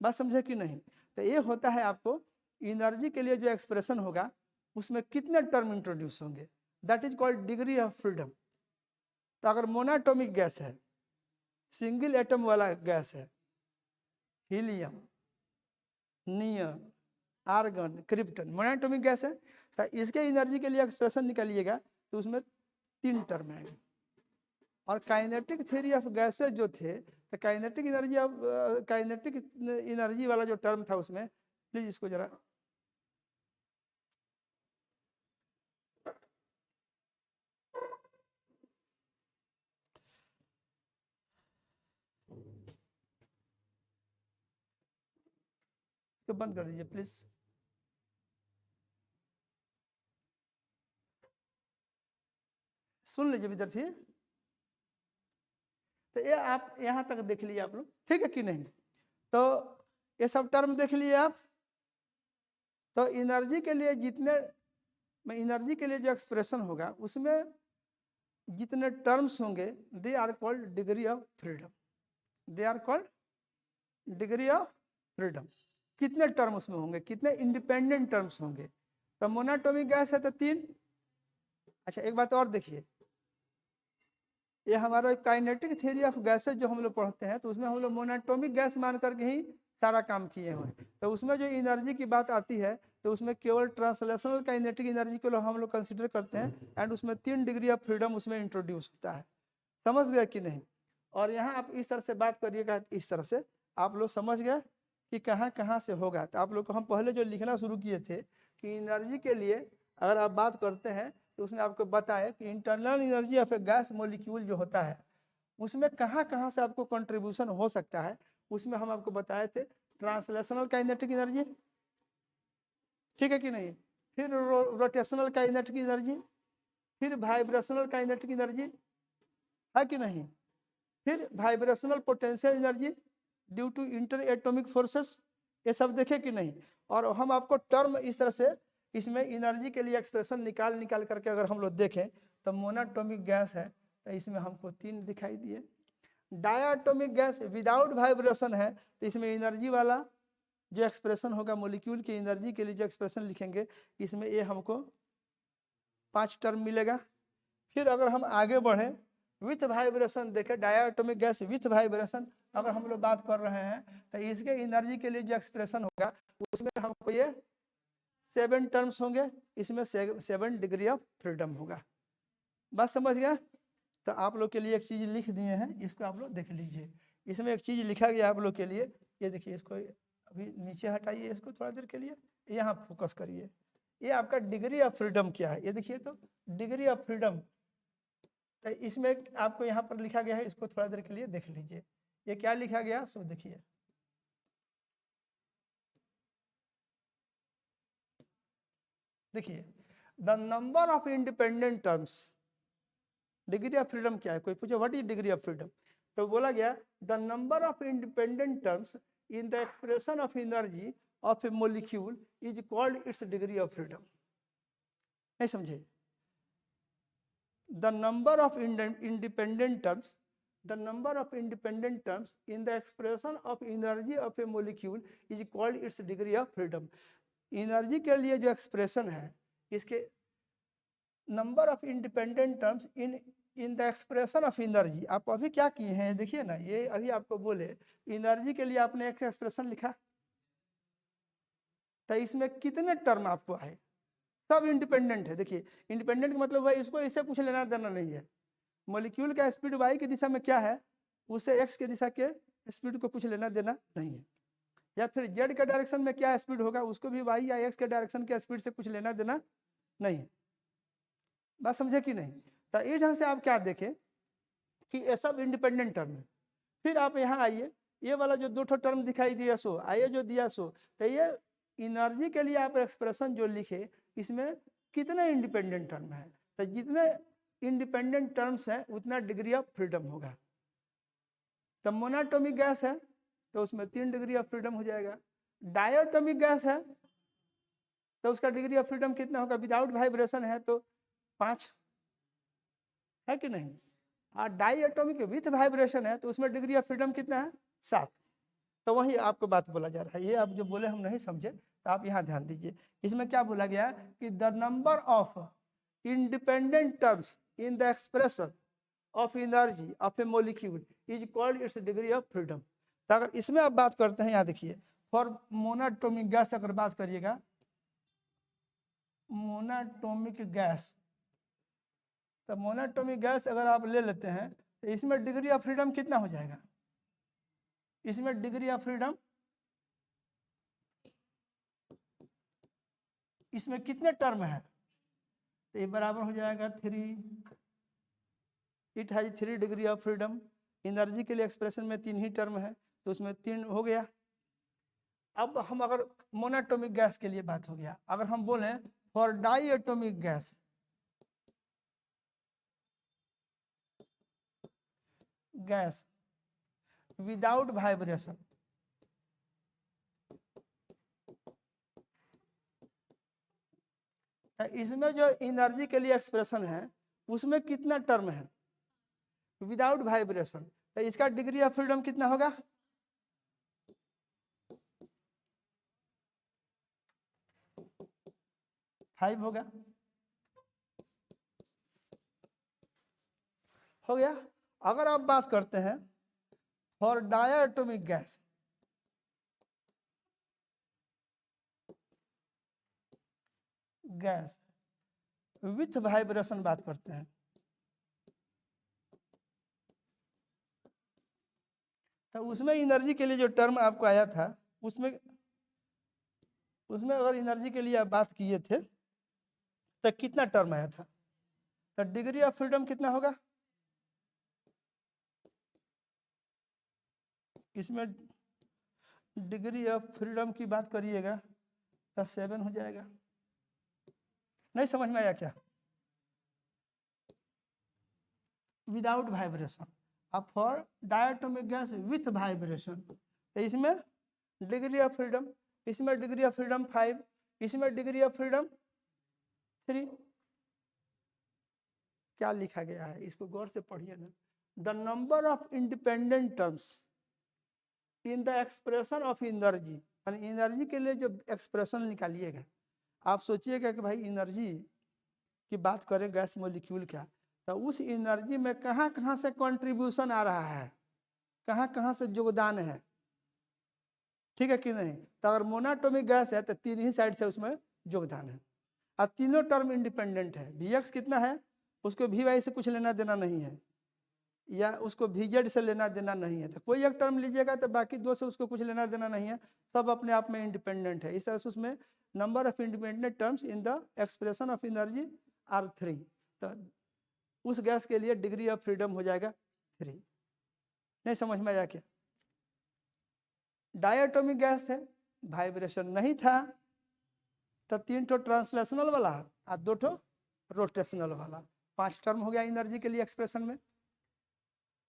बात समझे कि नहीं। तो ये होता है आपको एनर्जी के लिए जो एक्सप्रेशन होगा उसमें कितने टर्म इंट्रोड्यूस होंगे, that is called degree of freedom. तो अगर मोनाटोमिक गैस है, सिंगल एटम वाला गैस है, हीलियम, नियन, आर्गन, क्रिप्टन, मोनाटोमिक गैस है, तो इसके एनर्जी के लिए एक्सप्रेशन निकालिएगा तो उसमें 3 टर्म आएंगे। और काइनेटिक थ्योरी ऑफ गैसेस जो थे, तो काइनेटिक एनर्जी वाला जो टर्म था उसमें, प्लीज इसको जरा तो बंद कर दीजिए प्लीज। सुन लीजिए विद्यार्थी, तो ये आप यहाँ तक देख लिए आप लोग, ठीक है कि नहीं। तो ये सब टर्म देख लिए आप। तो एनर्जी के लिए एनर्जी के लिए जो एक्सप्रेशन होगा उसमें जितने टर्म्स होंगे, they are called degree of freedom, they are called degree of freedom. कितने टर्म उसमें होंगे, कितने इंडिपेंडेंट टर्म्स होंगे। तो मोनाटोमिक गैस है तो 3। अच्छा एक बात और देखिए, ये हमारा काइनेटिक थ्योरी ऑफ गैसेस जो हम लोग पढ़ते हैं, तो उसमें हम लोग मोनाटोमिक गैस मान करके ही सारा काम किए हुए हैं। तो उसमें जो एनर्जी की बात आती है तो उसमें केवल ट्रांसलेशनल काइनेटिक एनर्जी को हम लोग कंसिडर करते हैं, एंड उसमें 3 डिग्री ऑफ फ्रीडम उसमें इंट्रोड्यूस होता है। समझ गए कि नहीं। और यहाँ आप इस तरह से बात करिएगा, इस तरह से आप लोग समझ गए कि कहाँ कहाँ से होगा। तो आप लोग को हम पहले जो लिखना शुरू किए थे कि एनर्जी के लिए अगर आप बात करते हैं तो उसमें आपको बताया कि internal energy of A gas molecule जो होता है उसमें कहाँ कहाँ से आपको कंट्रीब्यूशन हो सकता है। उसमें हम आपको बताए थे ट्रांसलेशनल काइनेटिक एनर्जी, ठीक है कि नहीं, फिर रोटेशनल काइनेटिक एनर्जी, फिर वाइब्रेशनल काइनेटिक एनर्जी, है कि नहीं, फिर vibrational potential energy due to inter atomic forces, ये सब देखे कि नहीं। और हम आपको टर्म इस तरह से इसमें एनर्जी के लिए एक्सप्रेशन निकाल करके अगर हम लोग देखें तो मोनोटॉमिक गैस है तो इसमें हमको 3 दिखाई दिए। डायटोमिक गैस विदाउट वाइब्रेशन है तो इसमें एनर्जी वाला जो एक्सप्रेशन होगा मॉलिक्यूल की एनर्जी के लिए जो एक्सप्रेशन लिखेंगे इसमें ये हमको 5 टर्म मिलेगा। फिर अगर हम आगे बढ़े विथ वाइब्रेशन देखें, डायटोमिक गैस विथ वाइब्रेशन अगर हम लोग बात कर रहे हैं तो इसके एनर्जी के लिए जो एक्सप्रेशन होगा उसमें हमको ये 7 टर्म्स होंगे, इसमें 7 डिग्री ऑफ फ्रीडम होगा। बात समझ गया। तो आप लोग के लिए एक चीज लिख दिए हैं, इसको आप लोग देख लीजिए। इसमें एक चीज लिखा गया आप लोग के लिए, ये देखिए, इसको अभी नीचे हटाइए, इसको थोड़ा देर के लिए यहाँ फोकस करिए। ये आपका डिग्री ऑफ फ्रीडम क्या है, ये देखिए तो डिग्री ऑफ फ्रीडम, तो इसमें आपको यहाँ पर लिखा गया है, इसको थोड़ा देर के लिए देख लीजिए। ये क्या लिखा गया सो देखिए, देखिए the number of independent terms, degree of freedom क्या है, कोई पूछे what is degree of freedom, तो बोला गया the number of independent terms in the expression of energy of A molecule is called its degree of freedom. नहीं समझे, the number of independent terms, the number of independent terms in the expression of energy of a molecule is called its degree of freedom। Energy के लिए जो एक्सप्रेशन है इसके number of independent terms in the expression of energy, आप अभी क्या किए हैं देखिए ना, ये अभी आपको बोले एनर्जी के लिए आपने एक एक्सप्रेशन लिखा तो इसमें कितने टर्म आपको आए, सब इंडिपेंडेंट है। देखिए इंडिपेंडेंट का मतलब है इसको इससे कुछ लेना देना नहीं है, मॉलिक्यूल का स्पीड वाई की दिशा में क्या है उससे एक्स की दिशा के स्पीड को कुछ लेना देना नहीं है, या फिर जेड के डायरेक्शन में क्या स्पीड होगा उसको भी वाई या एक्स के डायरेक्शन के स्पीड से कुछ लेना देना नहीं है। बात समझे कि नहीं। तो इस ढंग से आप क्या देखें कि ये सब इंडिपेंडेंट टर्म है। फिर आप यहाँ आइए, ये वाला जो 2 टर्म दिखाई दिया सो आइए जो दिया सो, तो ये एनर्जी के लिए आप एक्सप्रेशन जो लिखे इसमें कितने इंडिपेंडेंट टर्म है, तो जितने इंडिपेंडेंट टर्म्स है उतना डिग्री ऑफ फ्रीडम होगा। तो मोनोटॉमिक गैस है तो उसमें 3 डिग्री ऑफ फ्रीडम हो जाएगा। डायटोमिक गैस है तो उसका डिग्री ऑफ फ्रीडम कितना होगा, विदाउट वाइब्रेशन है तो 5, है कि नहीं। और डायटोमिक विथ वाइब्रेशन है तो उसमें डिग्री ऑफ फ्रीडम कितना है, 7। तो वही आपको बात बोला जा रहा है, ये आप जो बोले हम नहीं समझे तो आप यहाँ ध्यान दीजिए। इसमें क्या बोला गया कि the number of independent terms in the expression of energy of a molecule is called its degree of freedom। तो अगर इसमें आप बात करते हैं, यहाँ देखिए फॉर मोनोटॉमिक गैस अगर बात करिएगा, मोनोटॉमिक गैस, तो मोनोटॉमिक गैस अगर आप ले लेते हैं तो इसमें डिग्री ऑफ फ्रीडम कितना हो जाएगा, इसमें डिग्री ऑफ फ्रीडम इसमें कितने टर्म है, तो ये बराबर हो जाएगा 3, it has 3 degree of freedom. Energy के लिए एक्सप्रेशन में 3 ही टर्म है तो उसमें 3 हो गया। अब हम अगर मोनोटॉमिक गैस के लिए बात हो गया, अगर हम बोले for diatomic gas, gas without vibration, इसमें जो एनर्जी के लिए एक्सप्रेशन है उसमें कितना टर्म है विदाउट वाइब्रेशन, तो इसका डिग्री ऑफ फ्रीडम कितना होगा, फाइव होगा, हो गया। अगर आप बात करते हैं for diatomic gas, gas with vibration बात करते हैं, तो उसमें एनर्जी के लिए जो टर्म आपको आया था उसमें अगर एनर्जी के लिए आप बात किए थे तो कितना टर्म आया था, तो डिग्री ऑफ फ्रीडम कितना होगा, इसमें डिग्री ऑफ फ्रीडम की बात करिएगा तो 7 हो जाएगा। नहीं समझ में आया क्या? विदाउट वाइब्रेशन, अब for diatomic gas with vibration, तो इसमें डिग्री ऑफ फ्रीडम, इसमें डिग्री ऑफ फ्रीडम 5, इसमें डिग्री ऑफ फ्रीडम 3। क्या लिखा गया है इसको गौर से पढ़िए ना। The number of independent terms in the expression of energy, यानी एनर्जी के लिए जो एक्सप्रेशन निकालिएगा, आप सोचिएगा कि भाई एनर्जी की बात करें गैस मॉलिक्यूल का, तो उस एनर्जी में कहाँ कहाँ से कंट्रीब्यूशन आ रहा है, कहाँ कहाँ से योगदान है, ठीक है कि नहीं। तो अगर मोनोटोमिक गैस है तो 3 ही साइड से उसमें योगदान है, और तीनों टर्म इंडिपेंडेंट है। Vx कितना है, उसको Vy से कुछ लेना देना नहीं है, या उसको Vz से लेना देना नहीं है, तो कोई एक टर्म लीजिएगा तो बाकी 2 से उसको कुछ लेना देना नहीं है, सब अपने आप में इंडिपेंडेंट है। इस तरह से उसमें number of independent terms in the expression of energy are 3, तो उस गैस के लिए डिग्री ऑफ फ्रीडम हो जाएगा 3। नहीं समझ में आया क्या? डायटोमिक गैस है, वाइब्रेशन नहीं था, तो 3 ठो ट्रांसलेशनल वाला और 2 ठो रोटेशनल वाला, 5 टर्म हो गया एनर्जी के लिए एक्सप्रेशन में।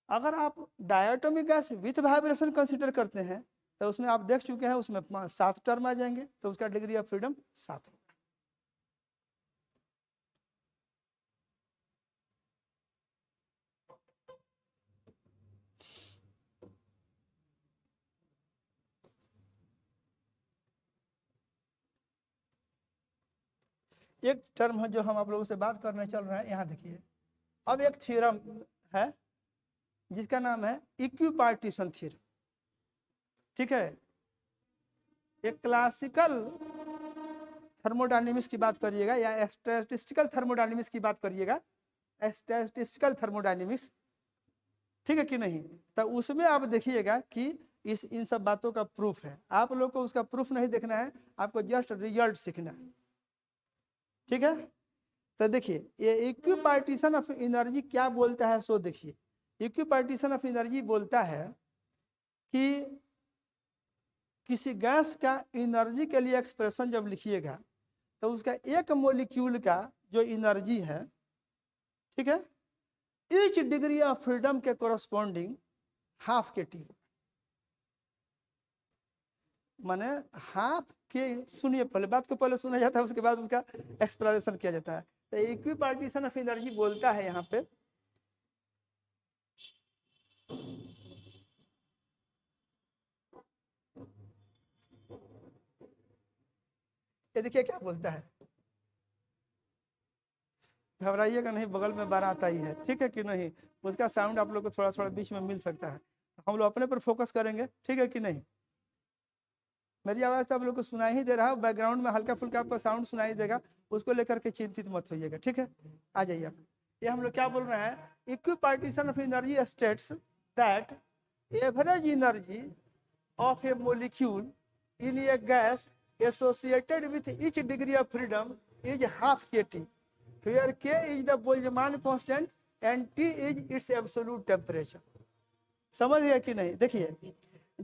अगर आप diatomic gas with vibration consider करते हैं तो उसमें आप देख चुके हैं, उसमें 7 टर्म आ जाएंगे, तो उसका डिग्री ऑफ फ्रीडम 7 होगा। एक टर्म है जो हम आप लोगों से बात करने चल रहे हैं, यहाँ देखिए। अब एक थ्योरम है जिसका नाम है इक्विपार्टीशन थ्योरम, ठीक है। एक क्लासिकल थर्मोडायनेमिक्स की बात करिएगा या स्टैटिस्टिकल थर्मोडायनेमिक्स की बात करिएगा, स्टैटिस्टिकल थर्मोडायनेमिक्स, ठीक है कि नहीं। तो उसमें आप देखिएगा कि इन सब बातों का प्रूफ है। आप लोग को उसका प्रूफ नहीं देखना है, आपको जस्ट रिजल्ट सीखना है, ठीक है। तो देखिए ये इक्विपार्टीशन ऑफ एनर्जी क्या बोलता है, सो देखिए। इक्विपार्टीशन ऑफ एनर्जी बोलता है कि किसी गैस का एनर्जी के लिए एक्सप्रेशन जब लिखिएगा तो उसका एक मॉलिक्यूल का जो एनर्जी है, ठीक है, ईच डिग्री ऑफ फ्रीडम के कोरस्पॉन्डिंग हाफ के टी, माने हाफ के, सुनिए पहले बात को, पहले सुना जाता है उसके बाद उसका एक्सप्लेनेशन किया जाता है। तो इक्विपार्टीशन ऑफ एनर्जी बोलता है यहाँ पे ये देखिए क्या बोलता है, घबराइएगा नहीं, बगल में बारात आई है, ठीक है कि नहीं। उसका साउंड आप लोग को थोड़ा थोड़ा बीच में मिल सकता है, हम लोग अपने पर फोकस करेंगे, ठीक है कि नहीं। मेरी आवाज़ तो आप लोग को सुनाई ही दे रहा है, बैकग्राउंड में हल्का फुल्का आपको साउंड सुनाई देगा, उसको लेकर के चिंतित मत होइएगा, ठीक है। आ जाइए आप, ये हम लोग क्या बोल रहे हैं, equipartition of energy states that average energy of A molecule in A gas associated with each degree of freedom is half kT, where K is the Boltzmann constant and T is its absolute temperature। समझ गया कि नहीं। देखिए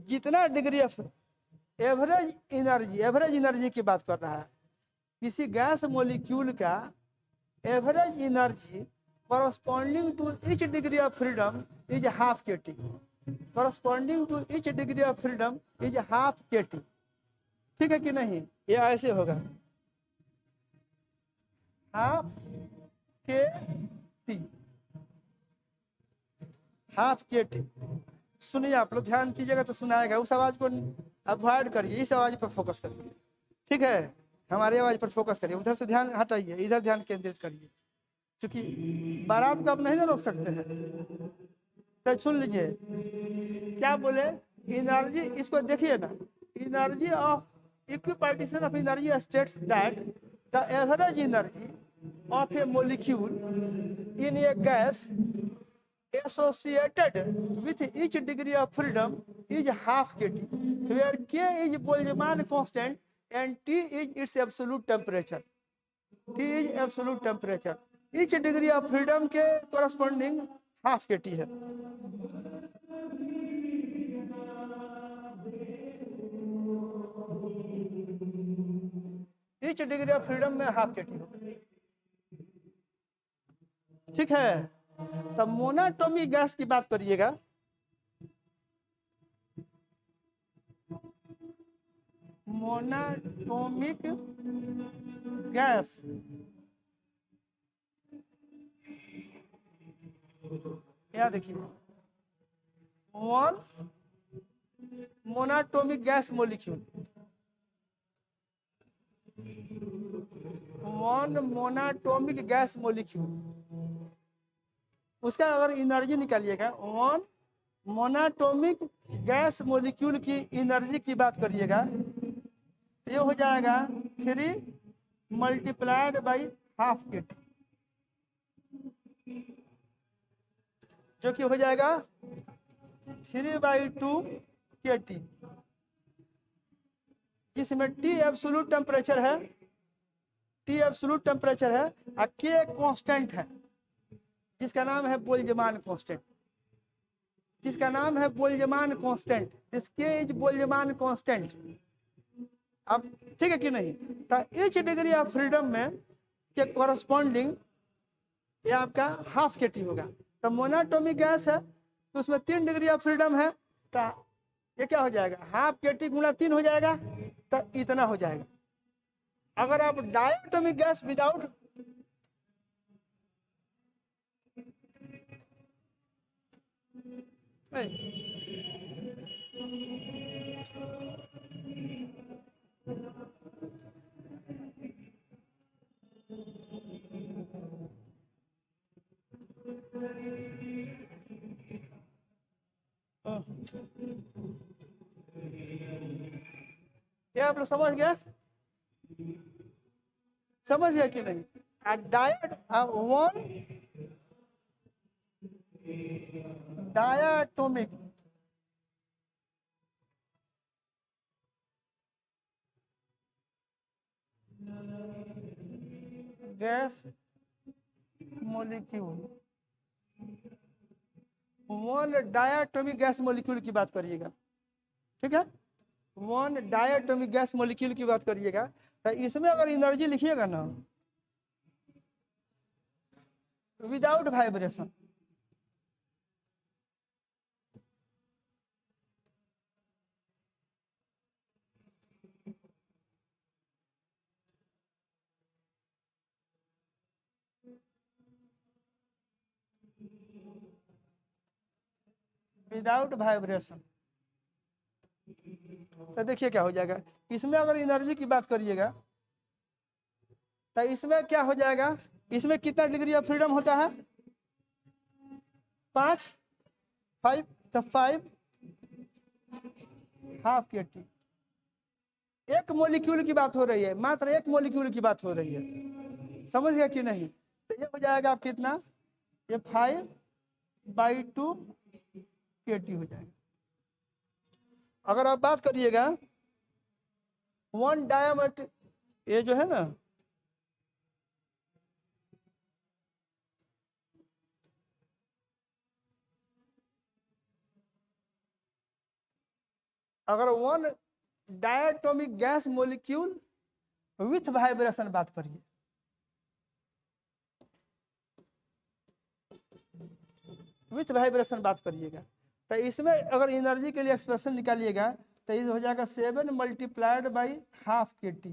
जितना डिग्री ऑफ एवरेज एनर्जी की बात कर रहा है, किसी गैस मॉलिक्यूल का average energy corresponding to each degree of freedom is half kT, corresponding to each degree of freedom is half kT, ठीक है कि नहीं। ये ऐसे होगा हाफ के टी, हाफ के टी। सुनिए आप लोग ध्यान दीजिएगा तो सुनाएगा, उस आवाज को अवॉइड करिए, इस आवाज पर फोकस करिए, ठीक है। हमारी आवाज पर फोकस करिए, उधर से ध्यान हटाइए, इधर ध्यान केंद्रित करिए, क्योंकि बारात को आप नहीं ना रोक सकते हैं। तो सुन लीजिए क्या बोले, एनर्जी, इसको देखिए ना, energy of equipartition of energy states that the average energy of A molecule in A gas associated with each degree of freedom is half kT, where K is Boltzmann constant and T is its absolute temperature. T is absolute temperature. Each degree of freedom के corresponding half kT है. Each degree of freedom में half kT होगा. ठीक है. तब मोनाटोमिक गैस की बात करिएगा. मोनाटोमिक गैस क्या देखिए, one monatomic gas molecule, one monatomic gas molecule, उसका अगर एनर्जी निकालिएगा, वन मोनाटोमिक गैस मोलिक्यूल की एनर्जी की बात करिएगा तो ये हो जाएगा 3 मल्टीप्लाइड बाई हाफ kT, जो कि हो जाएगा 3/2 kT, जिसमें T एब्सोल्यूट टेम्परेचर है, T एब्सोल्यूट टेम्परेचर है और K कांस्टेंट है जिसका नाम है बोल्ट्जमान कांस्टेंट, जिसका नाम है Boltzmann constant, this K is Boltzmann constant. अब ठीक है कि नहीं. तो ईच डिग्री ऑफ फ्रीडम में के कॉरस्पॉन्डिंग ये आपका हाफ kT होगा. तो मोनाटोमिक गैस है तो उसमें 3 डिग्री ऑफ फ्रीडम है, तो ये क्या हो जाएगा, हाफ kT गुणा 3 हो जाएगा, तो इतना हो जाएगा. अगर आप डायटोमिक गैस विदाउट क्या आप लोग समझ गए, समझ गया कि नहीं. Diet one diatomic gas molecule, one diatomic gas molecule की बात करिएगा. ठीक है, वन डायटोमिक गैस मोलिक्यूल की बात करिएगा तो इसमें अगर एनर्जी लिखिएगा ना विदाउट वाइब्रेशन, विदाउट वाइब्रेशन, तो देखिए क्या हो जाएगा. इसमें अगर एनर्जी की बात करिएगा तो इसमें क्या हो जाएगा, इसमें कितना डिग्री ऑफ फ्रीडम होता है, 5 तो 5 हाफ kT. एक मोलिक्यूल की बात हो रही है, मात्र एक मोलिक्यूल की बात हो रही है, समझ गया कि नहीं. तो ये हो जाएगा आप कितना, ये 5/2 kT हो जाएगा. अगर आप बात करिएगा वन डायमीटर, ये जो है ना अगर one diatomic gas molecule with vibration बात करिए, विथ वाइब्रेशन बात करिएगा तो इसमें अगर एनर्जी के लिए एक्सप्रेशन निकालिएगा तो ये हो जाएगा 7 मल्टीप्लाइड बाई हाफ kT.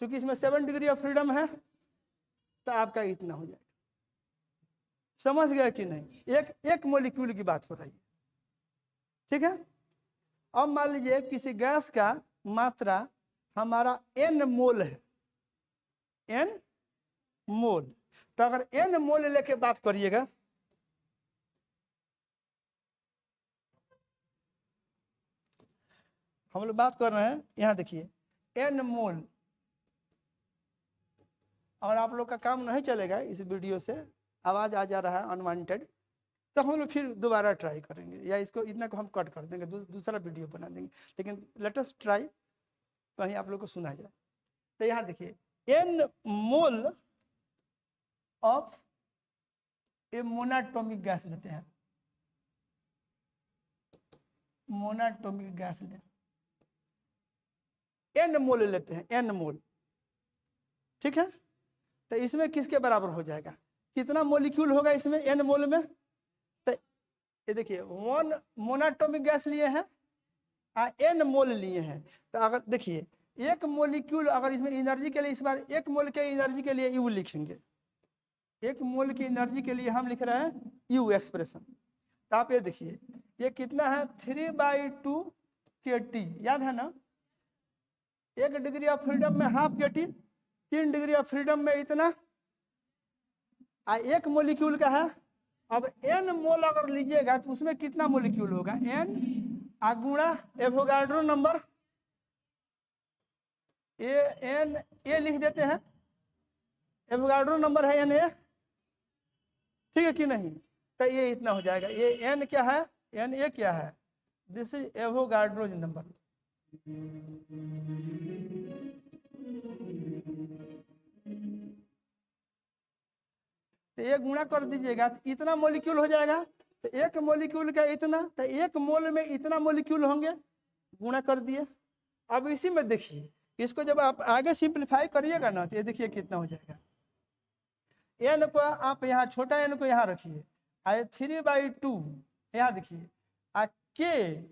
चूंकि इसमें 7 डिग्री ऑफ फ्रीडम है तो आपका इतना हो जाएगा. समझ गया कि नहीं, एक मोलिक्यूल की बात हो रही है. ठीक है, अब मान लीजिए किसी गैस का मात्रा हमारा n मोल है, n मोल, तो अगर n मोल लेके बात करिएगा हम लोग बात कर रहे हैं, यहाँ देखिए n मोल. और आप लोग का काम नहीं चलेगा, इस वीडियो से आवाज आ जा रहा है अनवांटेड, तो हम लोग फिर दोबारा ट्राई करेंगे, या इसको इतना को हम कट कर देंगे, दूसरा वीडियो बना देंगे, लेकिन लेट अस ट्राई, कहीं आप लोग को सुना जाए। तो यहाँ देखिए, n mole of a monatomic gas लेते हैं, मोनाटोमिक गैस लें, n मोल लेते हैं, n मोल, ठीक है। तो इसमें किसके बराबर हो जाएगा, कितना मोलिक्यूल होगा इसमें n मोल में। तो ये देखिए 1 मोनाटोमिक गैस लिए हैं, n मोल लिए हैं। तो अगर देखिए एक मोलिक्यूल, अगर इसमें एनर्जी के लिए, इस बार एक मोल के एनर्जी के लिए यू लिखेंगे, एक मोल की एनर्जी के लिए हम लिख रहे हैं यू एक्सप्रेशन। तो आप ये देखिए ये कितना है, 3/2 kT, याद है ना। 1 डिग्री ऑफ फ्रीडम में half kT, 3 degree of freedom में इतना, एक मोलिक्यूल का है। अब n मोल अगर लीजिएगा तो उसमें कितना मोलिक्यूल होगा, n गुणा एवोगाड्रो नंबर, ए लिख देते हैं, एवोगाड्रो नंबर है Na, ठीक है कि नहीं। तो ये इतना हो जाएगा, ये n क्या है, Na क्या है, दिस इज एवोगाड्रो नंबर। तो ये गुणा कर दीजिएगा तो इतना मोलिक्यूल हो जाएगा। तो एक मोलिक्यूल का इतना, तो एक मोल में इतना मोलिक्यूल होंगे, गुणा कर दिए। अब इसी में देखिए, इसको जब आप आगे सिंप्लीफाई करिएगा ना, तो ये देखिए कितना हो जाएगा। n को आप यहाँ छोटा n को यहाँ रखिए, 3/2 यहाँ देखिए, k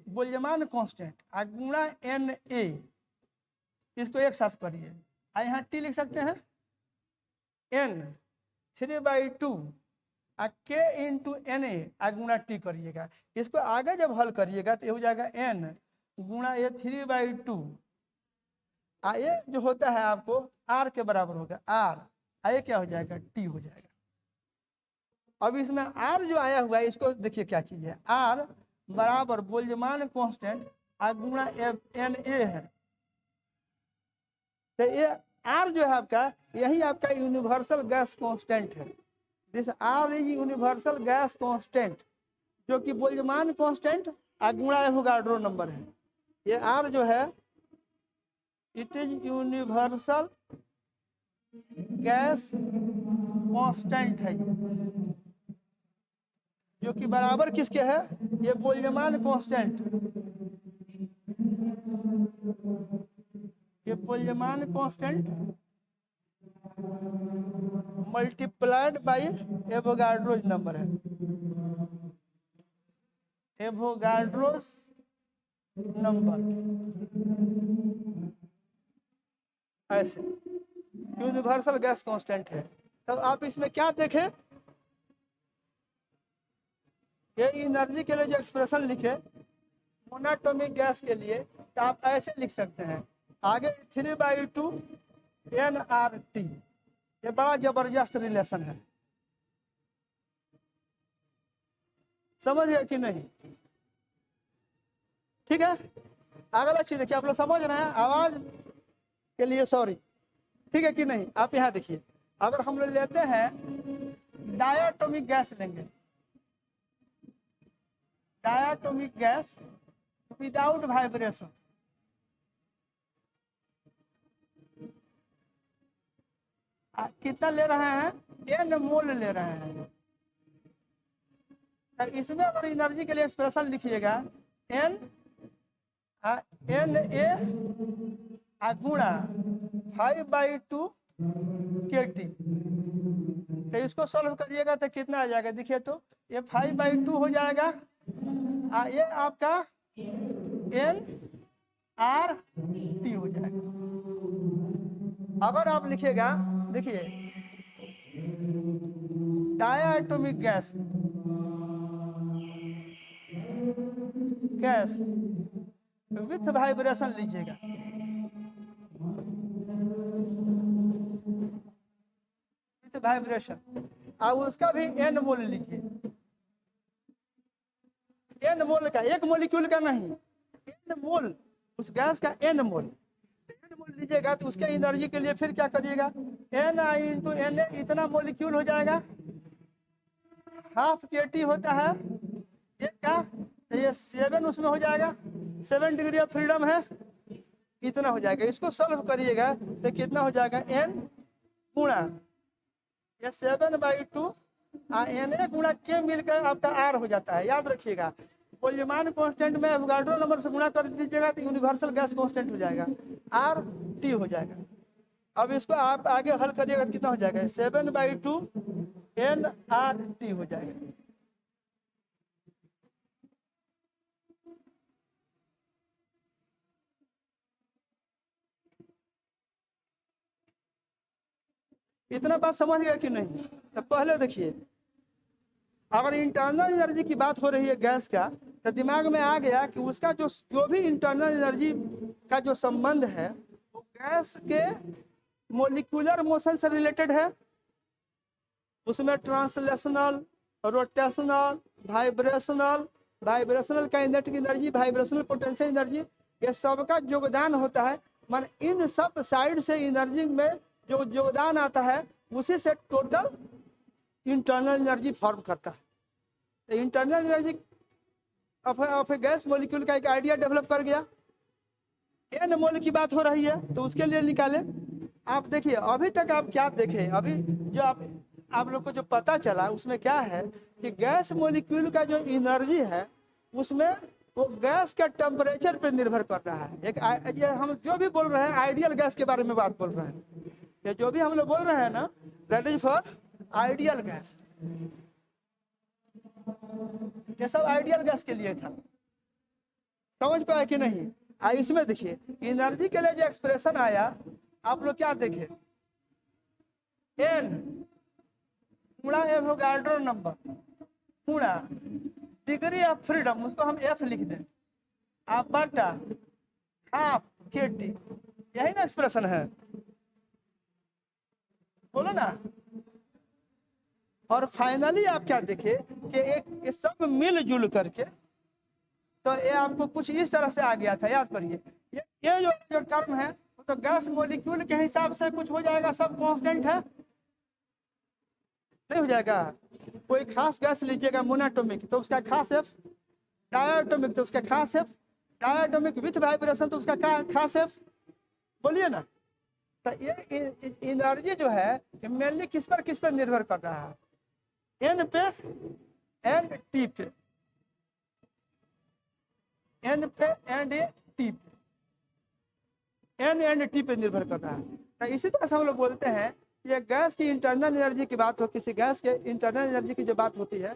बोल्यमान कांस्टेंट गुणा Na, इसको एक साथ करिए, यहाँ t लिख सकते हैं, n 3/2 k इंटू Na गुणा t करिएगा। इसको आगे जब हल करिएगा तो ये हो जाएगा n गुणा ये 3/2, ये जो होता है आपको r के बराबर होगा, r ये क्या हो जाएगा, t हो जाएगा। अब इसमें r जो आया हुआ है, इसको देखिए क्या चीज है, r बराबर बोल्यमान कांस्टेंट गुणा Na है। तो ये r जो है आपका, यही आपका यूनिवर्सल गैस कांस्टेंट है। This r is universal gas constant, जो कि बोल्यमान कांस्टेंट गुणा एवोगाड्रो नंबर है। ये r जो है, it is universal gas constant है, जो कि बराबर किसके है, ये बोल्यमान कांस्टेंट, ये बोल्यमान constant multiplied by Avogadro's number है, एवोगाड्रोज नंबर, ऐसे यूनिवर्सल गैस कांस्टेंट है। तो आप इसमें क्या देखें, ये एनर्जी के लिए जो एक्सप्रेशन लिखे मोनाटोमिक गैस के लिए, तो आप ऐसे लिख सकते हैं, आगे 3/2 nRT, ये बड़ा जबरदस्त रिलेशन है, समझ गए कि नहीं। ठीक है, अगला चीज देखिए, आप लोग समझ रहे हैं, आवाज के लिए सॉरी, ठीक है कि नहीं। आप यहाँ देखिए, अगर हम लोग लेते हैं डायाटोमिक गैस लेंगे, डायाटोमिक गैस विदाउट वाइब्रेशन, कितना ले रहे हैं, n मोल ले रहे हैं। तो इसमें अगर एनर्जी के लिए एक्सप्रेशन लिखिएगा, n Na गुणा 5/2 kT। तो इसको सॉल्व करिएगा तो कितना आ जाएगा, देखिए तो ये 5/2 हो जाएगा, ये आपका nRT हो जाएगा। अगर आप लिखिएगा, देखिए डायाटोमिक गैस विथ वाइब्रेशन लीजिएगा, विथ वाइब्रेशन, और उसका भी n मोल लीजिए, n मोल का, एक मोलिक्यूल का नहीं, n मोल, उस गैस का n मोल, n मोल लीजिएगा तो उसके एनर्जी के लिए फिर क्या करिएगा, Ni इंटू Na, इतना मोलिक्यूल हो जाएगा, हाफ KT होता है एक का, तो ये 7 उसमें हो जाएगा, 7 डिग्री ऑफ फ्रीडम है, इतना हो जाएगा। इसको सॉल्व करिएगा तो कितना हो जाएगा, n गुणा ये 7/2 Na गुणा K मिलकर आपका R हो जाता है। याद रखिएगा, वोल्यूमान कांस्टेंट में एवोगाड्रो नंबर से गुणा कर दीजिएगा तो यूनिवर्सल गैस कांस्टेंट हो जाएगा, RT हो जाएगा। अब इसको आप आगे हल करिएगा तो कितना हो जाएगा, 7/2 nRT हो जाएगा। इतना बात समझ गया कि नहीं? तो पहले देखिए, अगर इंटरनल एनर्जी की बात हो रही है गैस का, तो दिमाग में आ गया कि उसका जो भी इंटरनल एनर्जी का जो संबंध है वो गैस के मोलिकुलर मोशन से रिलेटेड है। उसमें translational, rotational, vibrational kinetic energy, vibrational potential energy, ये सबका योगदान होता है। मान इन सब साइड से एनर्जी में जो योगदान आता है उसी से टोटल इंटरनल एनर्जी फॉर्म करता है। Internal energy of A gas molecule का एक आइडिया डेवलप कर गया। एन मोल की बात हो रही है तो उसके लिए निकाले। आप देखिए अभी तक आप क्या देखें, अभी जो आप लोग को जो पता चला उसमें क्या है कि गैस मॉलिक्यूल का जो एनर्जी है उसमें वो गैस का टेम्परेचर पर निर्भर कर रहा है। एक ये हम जो भी बोल रहे हैं आइडियल गैस के बारे में बात बोल रहे हैं, ये जो भी हम लोग बोल रहे हैं ना, that is for ideal gas. ये सब आइडियल गैस के लिए था, समझ पाए कि नहीं? इसमें देखिए एनर्जी के लिए जो एक्सप्रेशन आया, आप लोग क्या देखे, एन गुणा एवोगाड्रो नंबर गुणा डिग्री ऑफ फ्रीडम, उसको हम F लिख दें, आप बटा हाफ KT, यही ना एक्सप्रेशन है, बोलो ना। और फाइनली आप क्या देखे कि एक सब मिलजुल करके तो ये आपको कुछ इस तरह से आ गया था। याद करिए, ये जो टर्म है तो गैस मॉलिक्यूल के हिसाब से कुछ हो जाएगा, सब कांस्टेंट है, नहीं हो जाएगा। कोई खास गैस लीजिएगा मोनोएटॉमिक तो उसका खास F, डायटोमिक तो उसका खास F, डायटोमिक विथ वाइब्रेशन तो उसका खास F, बोलिए ना। तो ये एनर्जी जो है मेनली किस पर निर्भर कर रहा है, N पे एंड T पे, N पे एंड T पे, N एंड T पे निर्भर कर रहा है। तो इसी तरह से हम लोग बोलते हैं ये गैस की इंटरनल एनर्जी की बात हो, किसी गैस के इंटरनल एनर्जी की जो बात होती है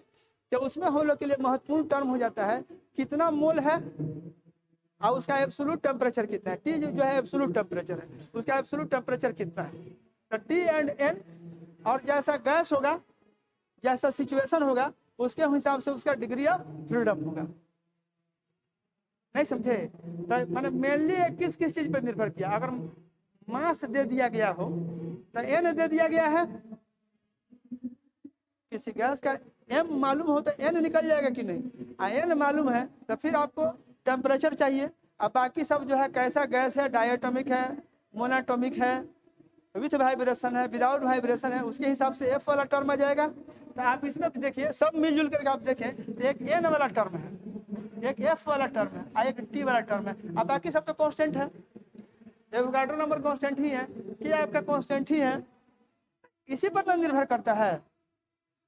तो उसमें हम लोग के लिए महत्वपूर्ण टर्म हो जाता है कितना मोल है और उसका एब्सोल्यूट टेम्परेचर कितना है। T जो है एब्सोल्यूट टेम्परेचर है, उसका एब्सोल्यूट टेम्परेचर कितना है। तो T एंड N, और जैसा गैस होगा, जैसा सिचुएशन होगा, उसके हिसाब से उसका डिग्री ऑफ फ्रीडम होगा। नहीं समझे? तो मैंने मेनली किस चीज पर निर्भर किया। अगर मास दे दिया गया हो तो N दे दिया गया है, किसी गैस का M मालूम हो तो N निकल जाएगा कि नहीं, N मालूम है तो फिर आपको टेम्परेचर चाहिए। अब बाकी सब जो है कैसा गैस है, डायटोमिक है, मोनोएटॉमिक है, विथ वाइब्रेशन है, विदाउट वाइब्रेशन है, उसके हिसाब से F वाला टर्म आ जाएगा। तो आप इसमें भी देखिए, सब मिलजुल करके आप देखें तो एक N वाला टर्म है, एक F वाला टर्म है और एक T वाला टर्म है। अब बाकी सब तो कांस्टेंट है, एवोगाड्रो नंबर कांस्टेंट ही है, क्या आपका कांस्टेंट ही है, इसी पर ना निर्भर करता है।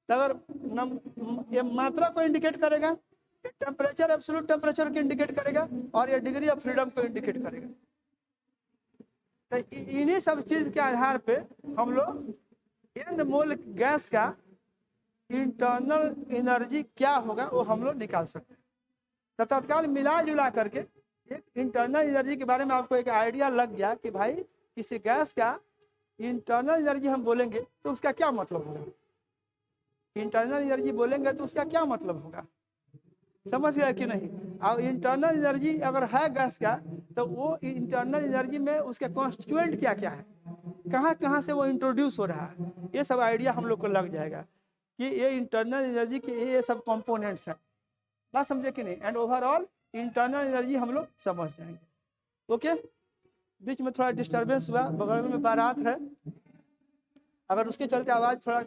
तो अगर ये मात्रा को इंडिकेट करेगा, टेम्परेचर एब्सोल्यूट टेम्परेचर को इंडिकेट करेगा और ये डिग्री ऑफ फ्रीडम को इंडिकेट करेगा। तो इन्हीं सब चीज के आधार पे हम लोग एन मोल गैस का इंटरनल एनर्जी क्या होगा वो हम लोग निकाल सकते हैं। तो तत्काल मिला जुला करके एक इंटरनल एनर्जी के बारे में आपको एक आइडिया लग गया कि भाई किसी गैस का इंटरनल एनर्जी हम बोलेंगे तो उसका क्या मतलब होगा, इंटरनल एनर्जी बोलेंगे तो उसका क्या मतलब होगा, समझ गया कि नहीं। और इंटरनल एनर्जी अगर है गैस का तो वो इंटरनल एनर्जी में उसके कॉन्स्टिट्यूएंट क्या क्या है, कहाँ कहाँ से वो इंट्रोड्यूस हो रहा है, ये सब आइडिया हम लोग को लग जाएगा कि ये इंटरनल एनर्जी के ये सब कंपोनेंट्स हैं। बात समझे कि नहीं। एंड ओवरऑल इंटरनल एनर्जी हम लोग समझ जाएंगे। ओके, बीच में थोड़ा डिस्टर्बेंस हुआ, बगल में बारात है, अगर उसके चलते आवाज़ थोड़ा